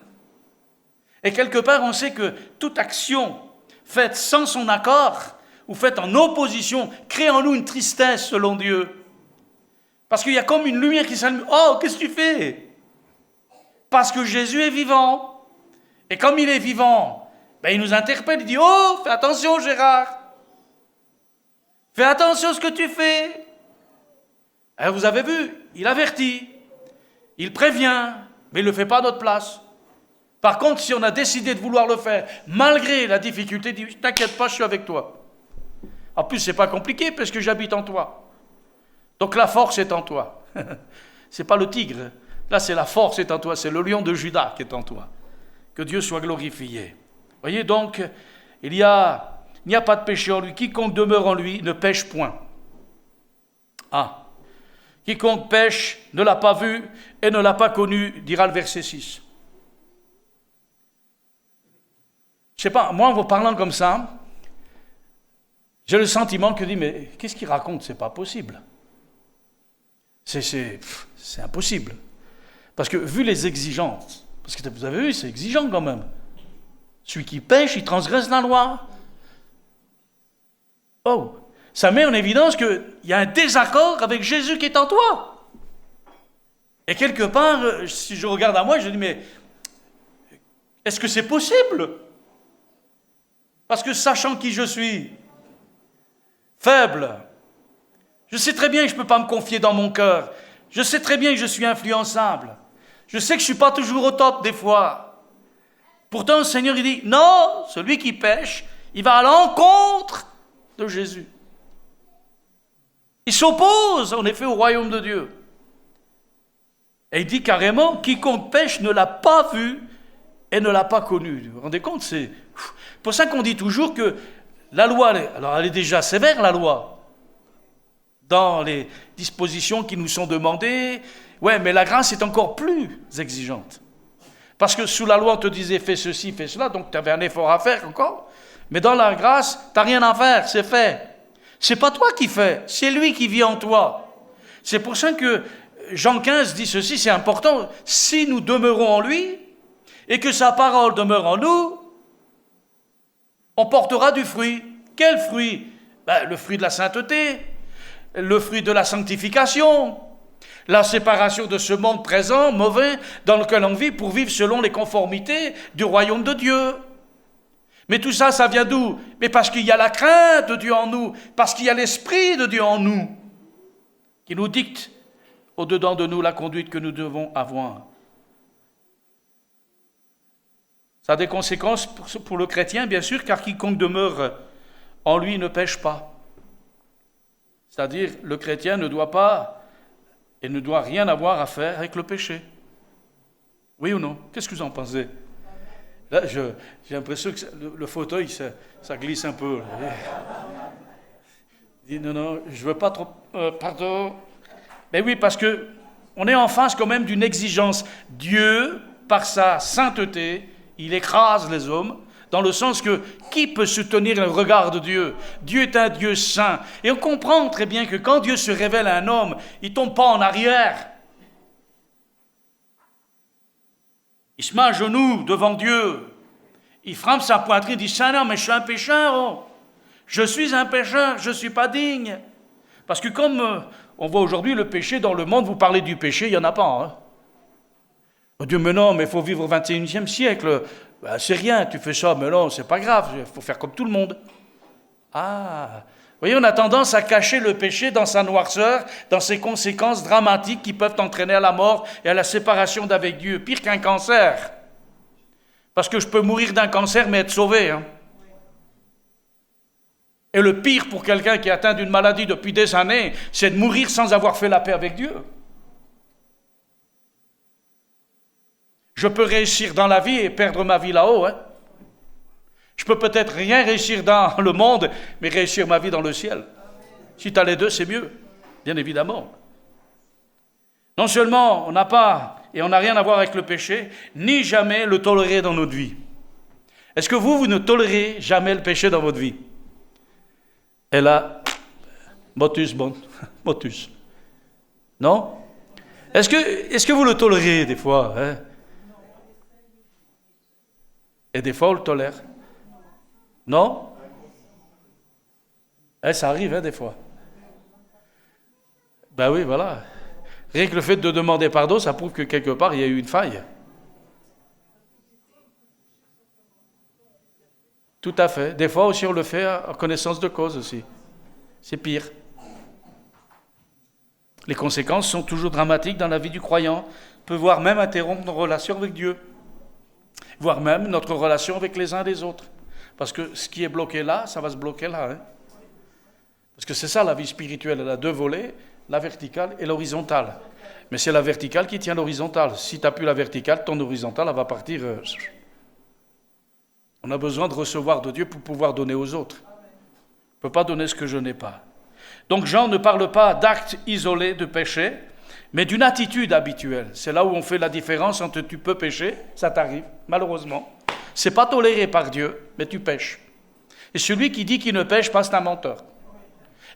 Et quelque part, on sait que toute action faite sans son accord ou faite en opposition crée en nous une tristesse selon Dieu. Parce qu'il y a comme une lumière qui s'allume. Oh, qu'est-ce que tu fais? Parce que Jésus est vivant. Et comme il est vivant, ben il nous interpelle, il dit, oh, fais attention Gérard. Fais attention à ce que tu fais. Alors vous avez vu, il avertit, il prévient, mais il ne le fait pas à notre place. Par contre, si on a décidé de vouloir le faire, malgré la difficulté, il dit, t'inquiète pas, je suis avec toi. En plus, c'est pas compliqué parce que j'habite en toi. Donc la force est en toi. C'est pas le tigre. Là, c'est la force est en toi. C'est le lion de Juda qui est en toi. Que Dieu soit glorifié. Voyez donc, il n'y a pas de péché en lui. Quiconque demeure en lui ne pêche point. Ah. Quiconque pêche ne l'a pas vu et ne l'a pas connu, dira le verset 6. Je sais pas, moi en vous parlant comme ça, j'ai le sentiment que je dis, mais qu'est-ce qu'il raconte? C'est pas possible. C'est impossible. Parce que vu les exigences, parce que vous avez vu, c'est exigeant quand même. Celui qui pêche, il transgresse la loi. Oh, ça met en évidence qu'il y a un désaccord avec Jésus qui est en toi. Et quelque part, si je regarde à moi, je dis, mais est-ce que c'est possible? Parce que sachant qui je suis, faible, je sais très bien que je ne peux pas me confier dans mon cœur. Je sais très bien que je suis influençable. Je sais que je ne suis pas toujours au top des fois. Pourtant, le Seigneur, il dit, non, celui qui pêche, il va à l'encontre de Jésus. Il s'oppose, en effet, au royaume de Dieu. Et il dit carrément, quiconque pêche ne l'a pas vu et ne l'a pas connu. Vous vous rendez compte? C'est pour ça qu'on dit toujours que la loi, alors elle est déjà sévère, la loi, dans les dispositions qui nous sont demandées. Ouais, mais la grâce est encore plus exigeante. Parce que sous la loi, on te disait fais ceci, fais cela, donc tu avais un effort à faire encore. Mais dans la grâce, tu n'as rien à faire, c'est fait. C'est pas toi qui fais, c'est lui qui vit en toi. C'est pour ça que Jean 15 dit ceci, c'est important. Si nous demeurons en lui et que sa parole demeure en nous, on portera du fruit. Quel fruit? Le fruit de la sainteté, le fruit de la sanctification, la séparation de ce monde présent, mauvais, dans lequel on vit pour vivre selon les conformités du royaume de Dieu. Mais tout ça, ça vient d'où? Mais parce qu'il y a la crainte de Dieu en nous, parce qu'il y a l'Esprit de Dieu en nous, qui nous dicte au-dedans de nous la conduite que nous devons avoir. Ça a des conséquences pour le chrétien, bien sûr, car quiconque demeure en lui ne pêche pas. C'est-à-dire, le chrétien ne doit pas et ne doit rien avoir à faire avec le péché. Oui ou non? Qu'est-ce que vous en pensez? Là, j'ai l'impression que le fauteuil, ça glisse un peu. Il dit, non, je ne veux pas trop... pardon. Mais oui, parce que on est en face quand même d'une exigence. Dieu, par sa sainteté, il écrase les hommes, dans le sens que qui peut soutenir le regard de Dieu? Dieu est un Dieu saint. Et on comprend très bien que quand Dieu se révèle à un homme, il ne tombe pas en arrière. Il se met à genoux devant Dieu. Il frappe sa poitrine, il dit, Seigneur, mais je suis un pécheur. Oh. Je suis un pécheur, je ne suis pas digne. Parce que comme on voit aujourd'hui le péché dans le monde, vous parlez du péché, il n'y en a pas. Hein. Oh Dieu, mais non, mais il faut vivre au XXIe siècle. C'est rien, tu fais ça, mais non, c'est pas grave, il faut faire comme tout le monde. Ah, vous voyez, on a tendance à cacher le péché dans sa noirceur, dans ses conséquences dramatiques qui peuvent entraîner à la mort et à la séparation d'avec Dieu, pire qu'un cancer. Parce que je peux mourir d'un cancer, mais être sauvé. Hein. Et le pire pour quelqu'un qui est atteint d'une maladie depuis des années, c'est de mourir sans avoir fait la paix avec Dieu. Je peux réussir dans la vie et perdre ma vie là-haut. Hein. Je peux peut-être rien réussir dans le monde, mais réussir ma vie dans le ciel. Si tu as les deux, c'est mieux, bien évidemment. Non seulement on n'a pas et on n'a rien à voir avec le péché, ni jamais le tolérer dans notre vie. Est-ce que vous ne tolérez jamais le péché dans votre vie? Et là, motus, bon, motus. Non? Est-ce que vous le tolérez des fois? Hein? Et des fois, on le tolère. Non? Ça arrive, hein, des fois. Ben oui, voilà. Rien que le fait de demander pardon, ça prouve que quelque part, il y a eu une faille. Tout à fait. Des fois aussi, on le fait en connaissance de cause aussi. C'est pire. Les conséquences sont toujours dramatiques dans la vie du croyant. On peut voir même interrompre nos relations avec Dieu. Voire même notre relation avec les uns des autres. Parce que ce qui est bloqué là, ça va se bloquer là. Hein? Parce que c'est ça la vie spirituelle, elle a deux volets, la verticale et l'horizontale. Mais c'est la verticale qui tient l'horizontale. Si tu n'as plus la verticale, ton horizontale, elle va partir. On a besoin de recevoir de Dieu pour pouvoir donner aux autres. On ne peut pas donner ce que je n'ai pas. Donc Jean ne parle pas d'actes isolés de péché, mais d'une attitude habituelle. C'est là où on fait la différence entre tu peux pécher, ça t'arrive, malheureusement. C'est pas toléré par Dieu, mais tu pêches. Et celui qui dit qu'il ne pêche pas, c'est un menteur.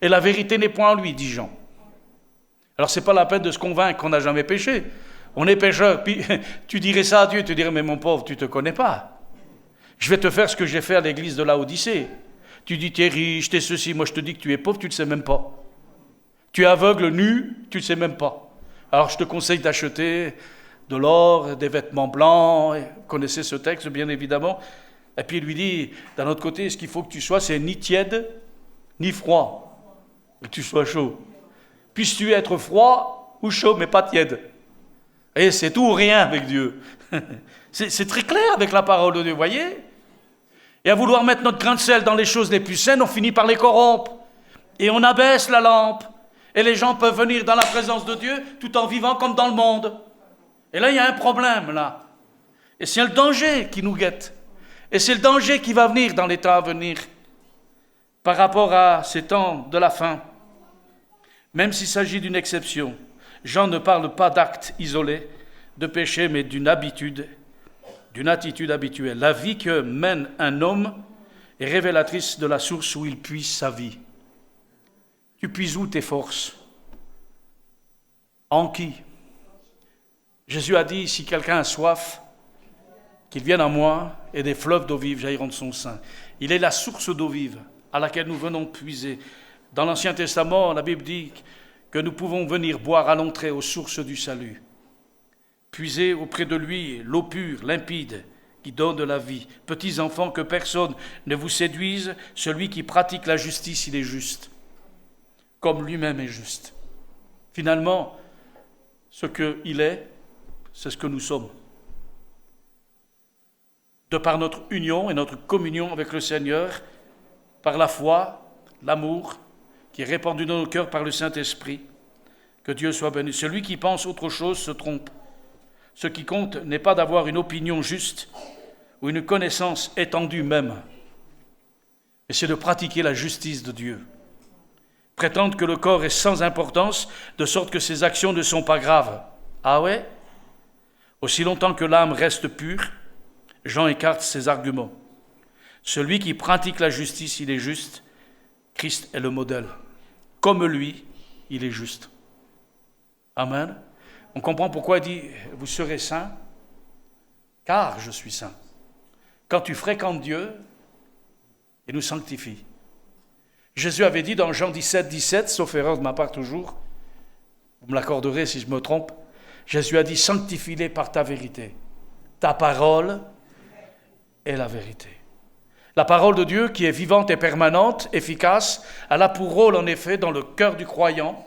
Et la vérité n'est point en lui, dit Jean. Alors c'est pas la peine de se convaincre qu'on n'a jamais péché. On est pécheur, puis tu dirais ça à Dieu, tu dirais, mais mon pauvre, tu te connais pas. Je vais te faire ce que j'ai fait à l'église de Laodicée. Tu dis tu es riche, tu es ceci, moi je te dis que tu es pauvre, tu ne le sais même pas. Tu es aveugle, nu, tu ne le sais même pas. Alors je te conseille d'acheter de l'or, des vêtements blancs, vous connaissez ce texte bien évidemment. Et puis il lui dit, d'un autre côté, ce qu'il faut que tu sois, c'est ni tiède, ni froid, que tu sois chaud. Puisses-tu être froid ou chaud, mais pas tiède. Et c'est tout ou rien avec Dieu. C'est très clair avec la parole de Dieu, vous voyez? Et à vouloir mettre notre grain de sel dans les choses les plus saines, on finit par les corrompre. Et on abaisse la lampe. Et les gens peuvent venir dans la présence de Dieu tout en vivant comme dans le monde. Et là, il y a un problème, là. Et c'est le danger qui nous guette. Et c'est le danger qui va venir dans les temps à venir par rapport à ces temps de la fin. Même s'il s'agit d'une exception, Jean ne parle pas d'actes isolés, de péché, mais d'une habitude, d'une attitude habituelle. La vie que mène un homme est révélatrice de la source où il puise sa vie. Tu puises où tes forces? En qui? Jésus a dit, si quelqu'un a soif, qu'il vienne à moi, et des fleuves d'eau vive jailliront de son sein. Il est la source d'eau vive à laquelle nous venons puiser. Dans l'Ancien Testament, la Bible dit que nous pouvons venir boire à l'entrée aux sources du salut. Puiser auprès de lui l'eau pure, limpide, qui donne de la vie. Petits enfants, que personne ne vous séduise, celui qui pratique la justice, il est juste, comme lui-même est juste. Finalement, ce qu'il est, c'est ce que nous sommes. De par notre union et notre communion avec le Seigneur, par la foi, l'amour, qui est répandu dans nos cœurs par le Saint-Esprit, que Dieu soit béni. Celui qui pense autre chose se trompe. Ce qui compte n'est pas d'avoir une opinion juste ou une connaissance étendue même, mais c'est de pratiquer la justice de Dieu. Prétendre que le corps est sans importance, de sorte que ses actions ne sont pas graves. Ah ouais? Aussi longtemps que l'âme reste pure, Jean écarte ses arguments. Celui qui pratique la justice, il est juste. Christ est le modèle. Comme lui, il est juste. Amen. On comprend pourquoi il dit, vous serez saints, car je suis saint. Quand tu fréquentes Dieu, il nous sanctifie. Jésus avait dit dans Jean 17, 17, sauf erreur de ma part toujours, vous me l'accorderez si je me trompe, Jésus a dit, sanctifie-les par ta vérité. Ta parole est la vérité. La parole de Dieu, qui est vivante et permanente, efficace, elle a pour rôle en effet dans le cœur du croyant,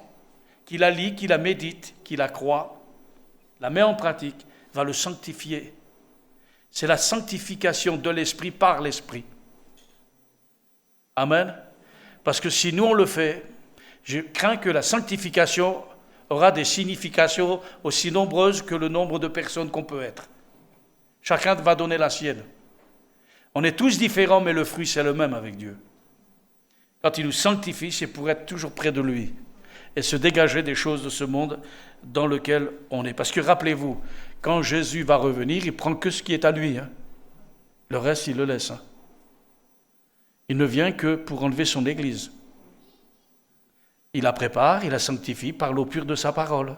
qui la lit, qui la médite, qui la croit, la met en pratique, va le sanctifier. C'est la sanctification de l'Esprit par l'Esprit. Amen. Parce que si nous on le fait, je crains que la sanctification aura des significations aussi nombreuses que le nombre de personnes qu'on peut être. Chacun va donner la sienne. On est tous différents, mais le fruit, c'est le même avec Dieu. Quand il nous sanctifie, c'est pour être toujours près de lui et se dégager des choses de ce monde dans lequel on est. Parce que rappelez-vous, quand Jésus va revenir, il prend que ce qui est à lui. Le reste, il le laisse. Il ne vient que pour enlever son Église. Il la prépare, il la sanctifie par l'eau pure de sa parole,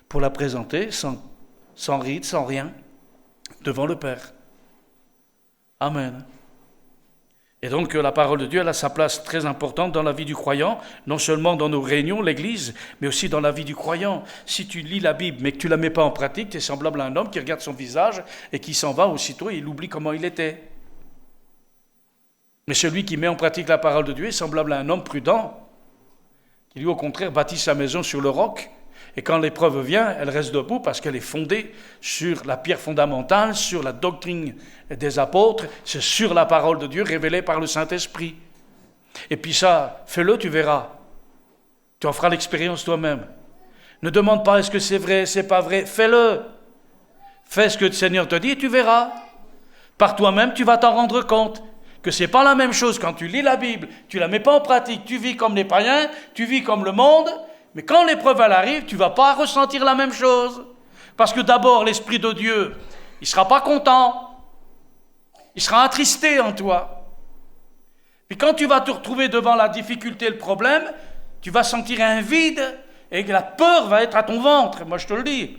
pour la présenter sans ride, sans rien, devant le Père. Amen. Et donc la parole de Dieu, elle a sa place très importante dans la vie du croyant, non seulement dans nos réunions, l'Église, mais aussi dans la vie du croyant. Si tu lis la Bible, mais que tu ne la mets pas en pratique, tu es semblable à un homme qui regarde son visage et qui s'en va aussitôt et il oublie comment il était. Mais celui qui met en pratique la parole de Dieu est semblable à un homme prudent, qui lui au contraire bâtit sa maison sur le roc, et quand l'épreuve vient, elle reste debout parce qu'elle est fondée sur la pierre fondamentale, sur la doctrine des apôtres, c'est sur la parole de Dieu révélée par le Saint-Esprit. Et puis ça, fais-le, tu verras. Tu en feras l'expérience toi-même. Ne demande pas est-ce que c'est vrai, c'est pas vrai, fais-le. Fais ce que le Seigneur te dit et tu verras. Par toi-même, tu vas t'en rendre compte que c'est pas la même chose quand tu lis la Bible, tu la mets pas en pratique, tu vis comme les païens, tu vis comme le monde. Mais quand l'épreuve elle arrive, tu ne vas pas ressentir la même chose. Parce que d'abord, l'Esprit de Dieu, il ne sera pas content. Il sera attristé en toi. Puis quand tu vas te retrouver devant la difficulté, le problème, tu vas sentir un vide et que la peur va être à ton ventre. Moi, je te le dis.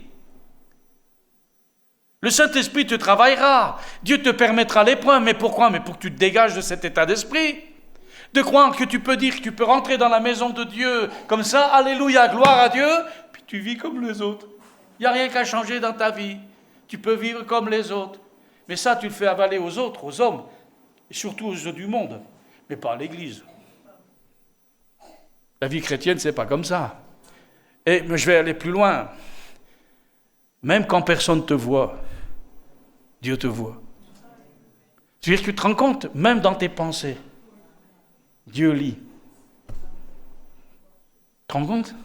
Le Saint-Esprit te travaillera. Dieu te permettra l'épreuve. Mais pourquoi? Mais pour que tu te dégages de cet état d'esprit. De croire que tu peux dire que tu peux rentrer dans la maison de Dieu comme ça, alléluia, gloire à Dieu, puis tu vis comme les autres. Il n'y a rien qu'à changer dans ta vie. Tu peux vivre comme les autres. Mais ça, tu le fais avaler aux autres, aux hommes, et surtout aux yeux du monde, mais pas à l'Église. La vie chrétienne, c'est pas comme ça. Et je vais aller plus loin. Même quand personne ne te voit, Dieu te voit. C'est-à-dire que tu te rends compte, même dans tes pensées, Dieu lit. Tu te rends compte?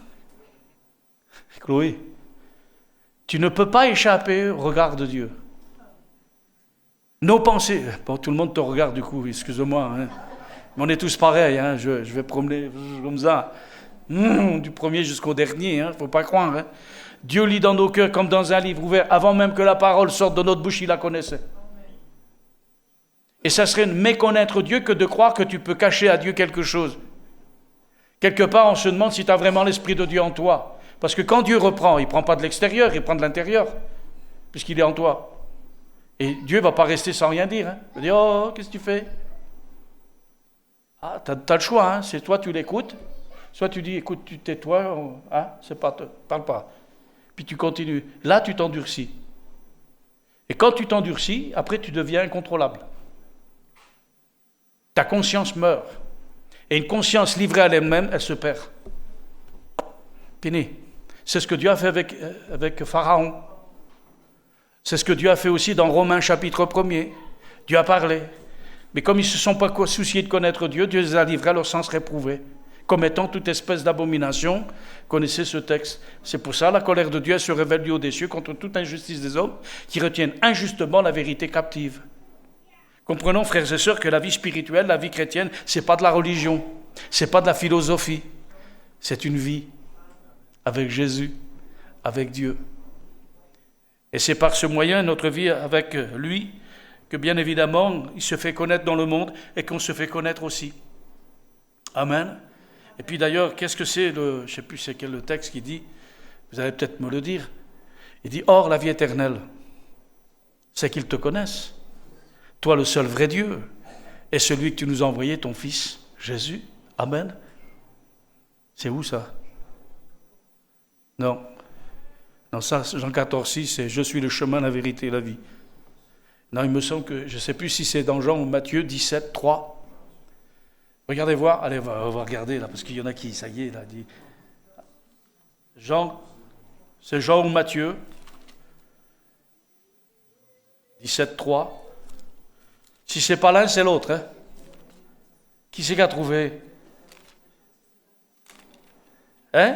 Chloé, tu ne peux pas échapper au regard de Dieu. Nos pensées, bon, tout le monde te regarde du coup, excuse-moi, hein. Mais on est tous pareils, hein. Je vais promener comme ça, du premier jusqu'au dernier, il ne faut pas croire. Hein. Dieu lit dans nos cœurs comme dans un livre ouvert, avant même que la parole sorte de notre bouche, il la connaissait. Et ça serait méconnaître Dieu que de croire que tu peux cacher à Dieu quelque chose. Quelque part, on se demande si tu as vraiment l'Esprit de Dieu en toi. Parce que quand Dieu reprend, il ne prend pas de l'extérieur, il prend de l'intérieur, puisqu'il est en toi. Et Dieu ne va pas rester sans rien dire. Hein. Il va dire, oh, qu'est-ce que tu fais? Ah, tu as le choix, hein. C'est toi, tu l'écoutes. Soit tu dis, écoute, tu tais-toi, hein, c'est pas, parle pas. Puis tu continues. Là, tu t'endurcis. Et quand tu t'endurcis, après, tu deviens incontrôlable. Ta conscience meurt. Et une conscience livrée à elle-même, elle se perd. Fini. C'est ce que Dieu a fait avec Pharaon. C'est ce que Dieu a fait aussi dans Romains chapitre 1er. Dieu a parlé. Mais comme ils ne se sont pas souciés de connaître Dieu, Dieu les a livrés à leur sens réprouvé. Commettant toute espèce d'abomination, connaissez ce texte. C'est pour ça la colère de Dieu se révèle du haut des cieux contre toute injustice des hommes qui retiennent injustement la vérité captive. Comprenons, frères et sœurs, que la vie spirituelle, la vie chrétienne, ce n'est pas de la religion, ce n'est pas de la philosophie, c'est une vie avec Jésus, avec Dieu. Et c'est par ce moyen, notre vie avec lui, que bien évidemment, il se fait connaître dans le monde et qu'on se fait connaître aussi. Amen. Et puis d'ailleurs, qu'est-ce que c'est, je ne sais plus c'est quel le texte qui dit, vous allez peut-être me le dire, il dit, or la vie éternelle, c'est qu'ils te connaissent, toi le seul vrai Dieu, et celui que tu nous as envoyé, ton Fils, Jésus. Amen. C'est où ça? Non. Non, ça, Jean 14,6, c'est « Je suis le chemin, la vérité et la vie ». Non, il me semble que, je ne sais plus si c'est dans Jean ou Matthieu 17, 3. Regardez voir, allez, on va regarder là, parce qu'il y en a qui, ça y est, là, dit. Jean, c'est Jean ou Matthieu 17, 3. Si c'est pas l'un, c'est l'autre. Hein. Qui c'est qui a trouvé? Hein?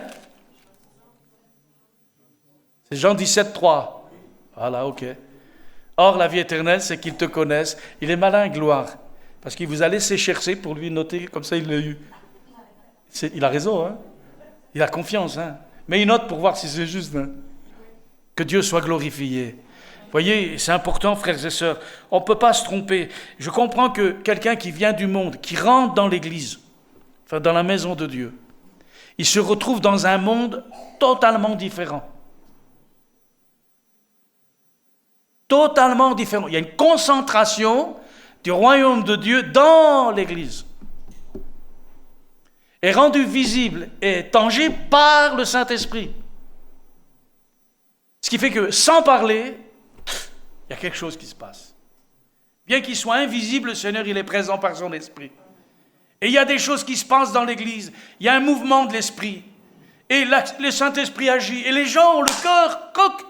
C'est Jean 17, 3. Voilà, ok. Or, la vie éternelle, c'est qu'ils te connaissent. Il est malin, gloire. Parce qu'il vous a laissé chercher pour lui noter, comme ça il l'a eu. Il a raison, hein? Il a confiance, hein? Mais il note pour voir si c'est juste. Hein? Que Dieu soit glorifié. Vous voyez, c'est important, frères et sœurs. On ne peut pas se tromper. Je comprends que quelqu'un qui vient du monde, qui rentre dans l'église, enfin dans la maison de Dieu, il se retrouve dans un monde totalement différent. Totalement différent. Il y a une concentration du royaume de Dieu dans l'Église. Est rendu visible et tangible par le Saint-Esprit. Ce qui fait que, sans parler, il y a quelque chose qui se passe. Bien qu'il soit invisible, le Seigneur, il est présent par son Esprit. Et il y a des choses qui se passent dans l'Église. Il y a un mouvement de l'Esprit. Et le Saint-Esprit agit. Et les gens ont le cœur coq.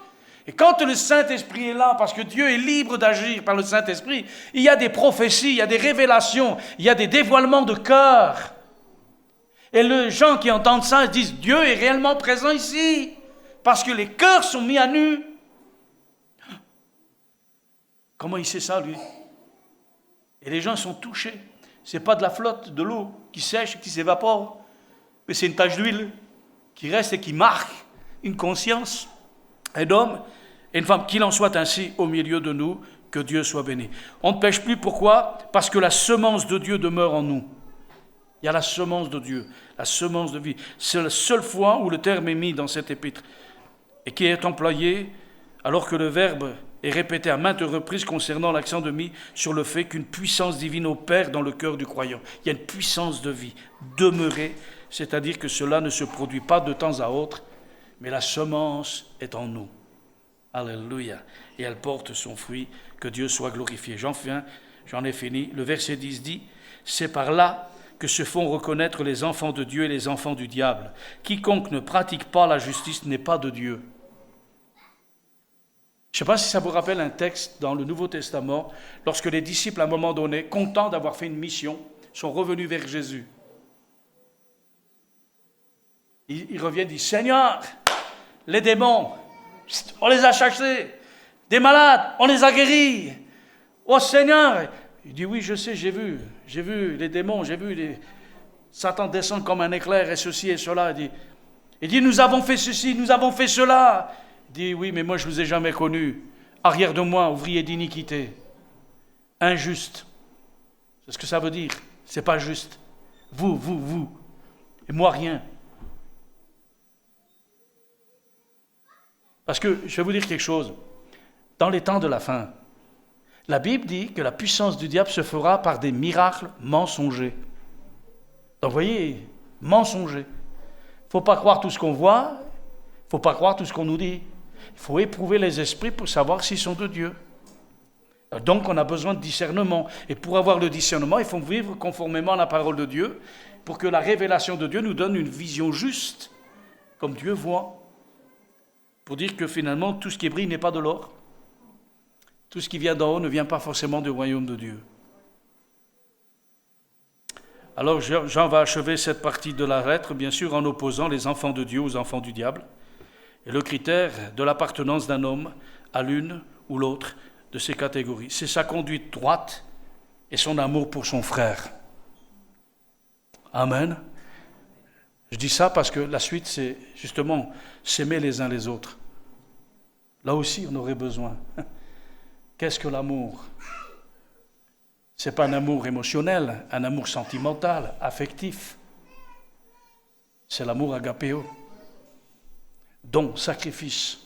Et quand le Saint-Esprit est là, parce que Dieu est libre d'agir par le Saint-Esprit, il y a des prophéties, il y a des révélations, il y a des dévoilements de cœur. Et les gens qui entendent ça disent, Dieu est réellement présent ici, parce que les cœurs sont mis à nu. Comment il sait ça, lui? Et les gens sont touchés. Ce n'est pas de la flotte, de l'eau qui sèche, qui s'évapore, mais c'est une tache d'huile qui reste et qui marque une conscience. Un homme et une femme, qu'il en soit ainsi au milieu de nous, que Dieu soit béni. On ne pêche plus, pourquoi? Parce que la semence de Dieu demeure en nous. Il y a la semence de Dieu, la semence de vie. C'est la seule fois où le terme est mis dans cet épître et qui est employé alors que le verbe est répété à maintes reprises concernant l'accent de mis sur le fait qu'une puissance divine opère dans le cœur du croyant. Il y a une puissance de vie, demeurer, c'est-à-dire que cela ne se produit pas de temps à autre, mais la semence est en nous. Alléluia. Et elle porte son fruit, que Dieu soit glorifié. J'en ai fini. Le verset 10 dit, c'est par là que se font reconnaître les enfants de Dieu et les enfants du diable. Quiconque ne pratique pas la justice n'est pas de Dieu. Je ne sais pas si ça vous rappelle un texte dans le Nouveau Testament, lorsque les disciples, à un moment donné, contents d'avoir fait une mission, sont revenus vers Jésus. Ils reviennent et disent, Seigneur, les démons, on les a chassés, des malades, on les a guéris. Oh Seigneur! Il dit, oui, je sais, j'ai vu les démons, j'ai vu Satan descendre comme un éclair et ceci et cela. Il dit, nous avons fait ceci, nous avons fait cela. Il dit, oui, mais moi je ne vous ai jamais connu. Arrière de moi, ouvrier d'iniquité. Injuste. C'est ce que ça veut dire. C'est pas juste. Vous. Et moi rien. Parce que, je vais vous dire quelque chose. Dans les temps de la fin, la Bible dit que la puissance du diable se fera par des miracles mensongers. Donc, vous voyez, mensongers. Il ne faut pas croire tout ce qu'on voit, il ne faut pas croire tout ce qu'on nous dit. Il faut éprouver les esprits pour savoir s'ils sont de Dieu. Donc, on a besoin de discernement. Et pour avoir le discernement, il faut vivre conformément à la parole de Dieu, pour que la révélation de Dieu nous donne une vision juste, comme Dieu voit. Pour dire que finalement, tout ce qui brille n'est pas de l'or. Tout ce qui vient d'en haut ne vient pas forcément du royaume de Dieu. Alors Jean va achever cette partie de la lettre, bien sûr, en opposant les enfants de Dieu aux enfants du diable, et le critère de l'appartenance d'un homme à l'une ou l'autre de ces catégories. C'est sa conduite droite et son amour pour son frère. Amen. Je dis ça parce que la suite, c'est justement s'aimer les uns les autres. Là aussi, on aurait besoin. Qu'est-ce que l'amour? Ce n'est pas un amour émotionnel, un amour sentimental, affectif. C'est l'amour agapéo. Don, sacrifice.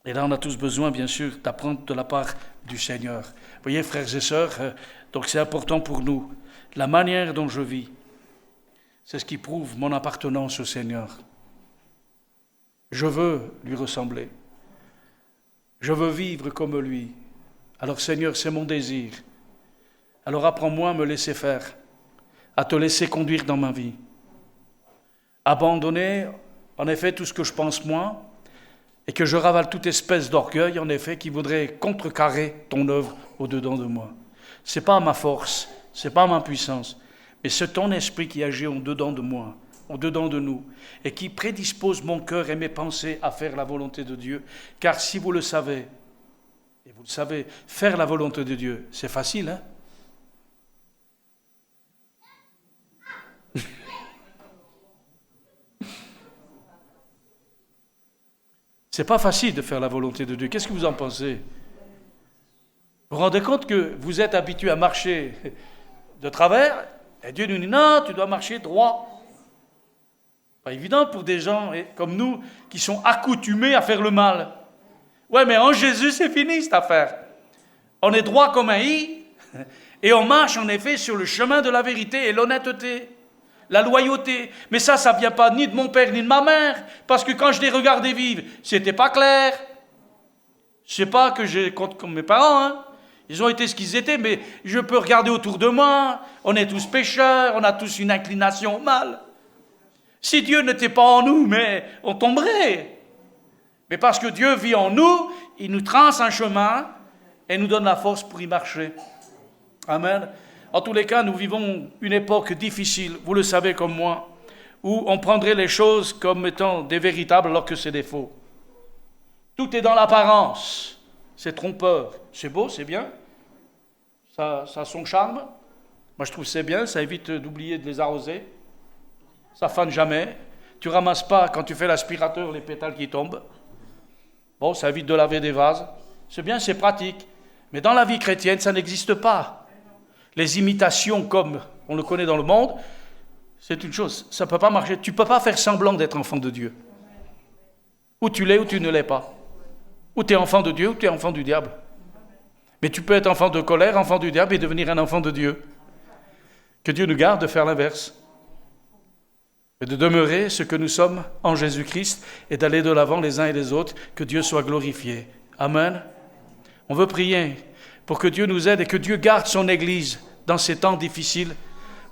Et là, on a tous besoin, bien sûr, d'apprendre de la part du Seigneur. Vous voyez, frères et sœurs, donc c'est important pour nous. La manière dont je vis, c'est ce qui prouve mon appartenance au Seigneur. Je veux lui ressembler. Je veux vivre comme lui. Alors Seigneur, c'est mon désir. Alors apprends-moi à me laisser faire, à te laisser conduire dans ma vie. Abandonner, en effet, tout ce que je pense moi, et que je ravale toute espèce d'orgueil, en effet, qui voudrait contrecarrer ton œuvre au-dedans de moi. Ce n'est pas ma force, ce n'est pas ma puissance, mais c'est ton esprit qui agit au-dedans de moi, au-dedans de nous, et qui prédispose mon cœur et mes pensées à faire la volonté de Dieu. Car si vous le savez, et vous le savez, faire la volonté de Dieu, c'est facile, hein? C'est pas facile de faire la volonté de Dieu. Qu'est-ce que vous en pensez? Vous vous rendez compte que vous êtes habitué à marcher de travers, et Dieu nous dit, non, tu dois marcher droit. Pas évident pour des gens comme nous qui sont accoutumés à faire le mal. Ouais, mais en Jésus, c'est fini cette affaire. On est droit comme un i, et on marche en effet sur le chemin de la vérité et l'honnêteté, la loyauté. Mais ça ne vient pas ni de mon père ni de ma mère, parce que quand je les regardais vivre, c'était pas clair. Je sais pas que j'ai contre comme mes parents, hein. Ils ont été ce qu'ils étaient, mais je peux regarder autour de moi. On est tous pécheurs, on a tous une inclination au mal. Si Dieu n'était pas en nous, mais on tomberait. Mais parce que Dieu vit en nous, il nous trace un chemin et nous donne la force pour y marcher. Amen. En tous les cas, nous vivons une époque difficile, vous le savez comme moi, où on prendrait les choses comme étant des véritables alors que c'est des faux. Tout est dans l'apparence, c'est trompeur. C'est beau, c'est bien, ça a son charme. Moi je trouve que c'est bien, ça évite d'oublier de les arroser. Ça fane jamais. Tu ramasses pas quand tu fais l'aspirateur les pétales qui tombent. Bon, ça évite de laver des vases. C'est bien, c'est pratique. Mais dans la vie chrétienne, ça n'existe pas. Les imitations comme on le connaît dans le monde, c'est une chose, ça ne peut pas marcher. Tu ne peux pas faire semblant d'être enfant de Dieu. Ou tu l'es ou tu ne l'es pas. Ou tu es enfant de Dieu ou tu es enfant du diable. Mais tu peux être enfant de colère, enfant du diable et devenir un enfant de Dieu. Que Dieu nous garde de faire l'inverse. Et de demeurer ce que nous sommes en Jésus-Christ et d'aller de l'avant les uns et les autres, que Dieu soit glorifié. Amen. On veut prier pour que Dieu nous aide et que Dieu garde son Église dans ces temps difficiles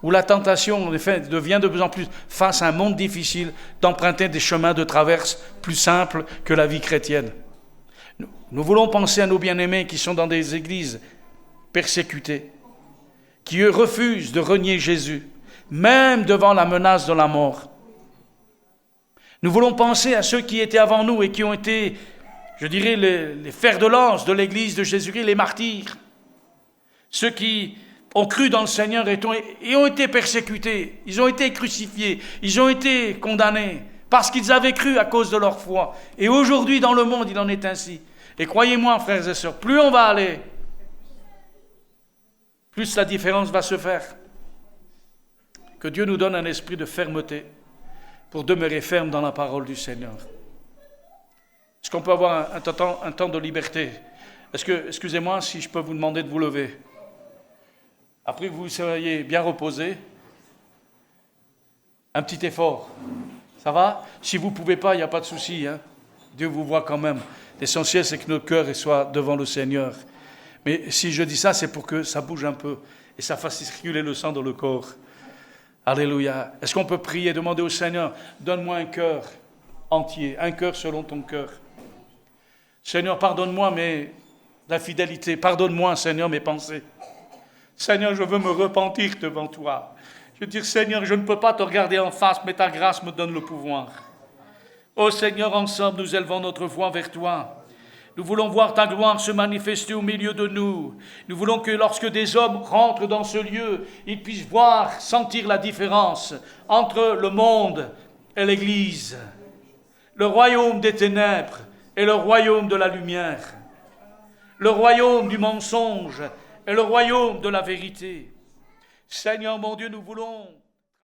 où la tentation en effet, devient de plus en plus, face à un monde difficile, d'emprunter des chemins de traverse plus simples que la vie chrétienne. Nous voulons penser à nos bien-aimés qui sont dans des églises persécutées, qui eux refusent de renier Jésus, même devant la menace de la mort. Nous voulons penser à ceux qui étaient avant nous et qui ont été, je dirais, les fers de lance de l'église de Jésus-Christ, les martyrs. Ceux qui ont cru dans le Seigneur et ont été persécutés, ils ont été crucifiés, ils ont été condamnés, parce qu'ils avaient cru à cause de leur foi. Et aujourd'hui, dans le monde, il en est ainsi. Et croyez-moi, frères et sœurs, plus on va aller, plus la différence va se faire. Que Dieu nous donne un esprit de fermeté pour demeurer ferme dans la parole du Seigneur. Est-ce qu'on peut avoir un temps de liberté? Excusez-moi si je peux vous demander de vous lever. Après que vous soyez bien reposés, un petit effort. Ça va? Si vous ne pouvez pas, il n'y a pas de souci. Hein? Dieu vous voit quand même. L'essentiel, c'est que notre cœur soit devant le Seigneur. Mais si je dis ça, c'est pour que ça bouge un peu et ça fasse circuler le sang dans le corps. Alléluia. Est-ce qu'on peut prier, demander au Seigneur, donne-moi un cœur entier, un cœur selon ton cœur. Seigneur, pardonne-moi l'infidélité, pardonne-moi, Seigneur, mes pensées. Seigneur, je veux me repentir devant toi. Je veux dire, Seigneur, je ne peux pas te regarder en face, mais ta grâce me donne le pouvoir. Ô Seigneur, ensemble, nous élevons notre voix vers toi. Nous voulons voir ta gloire se manifester au milieu de nous. Nous voulons que lorsque des hommes rentrent dans ce lieu, ils puissent voir, sentir la différence entre le monde et l'Église, le royaume des ténèbres et le royaume de la lumière, le royaume du mensonge et le royaume de la vérité. Seigneur mon Dieu, nous voulons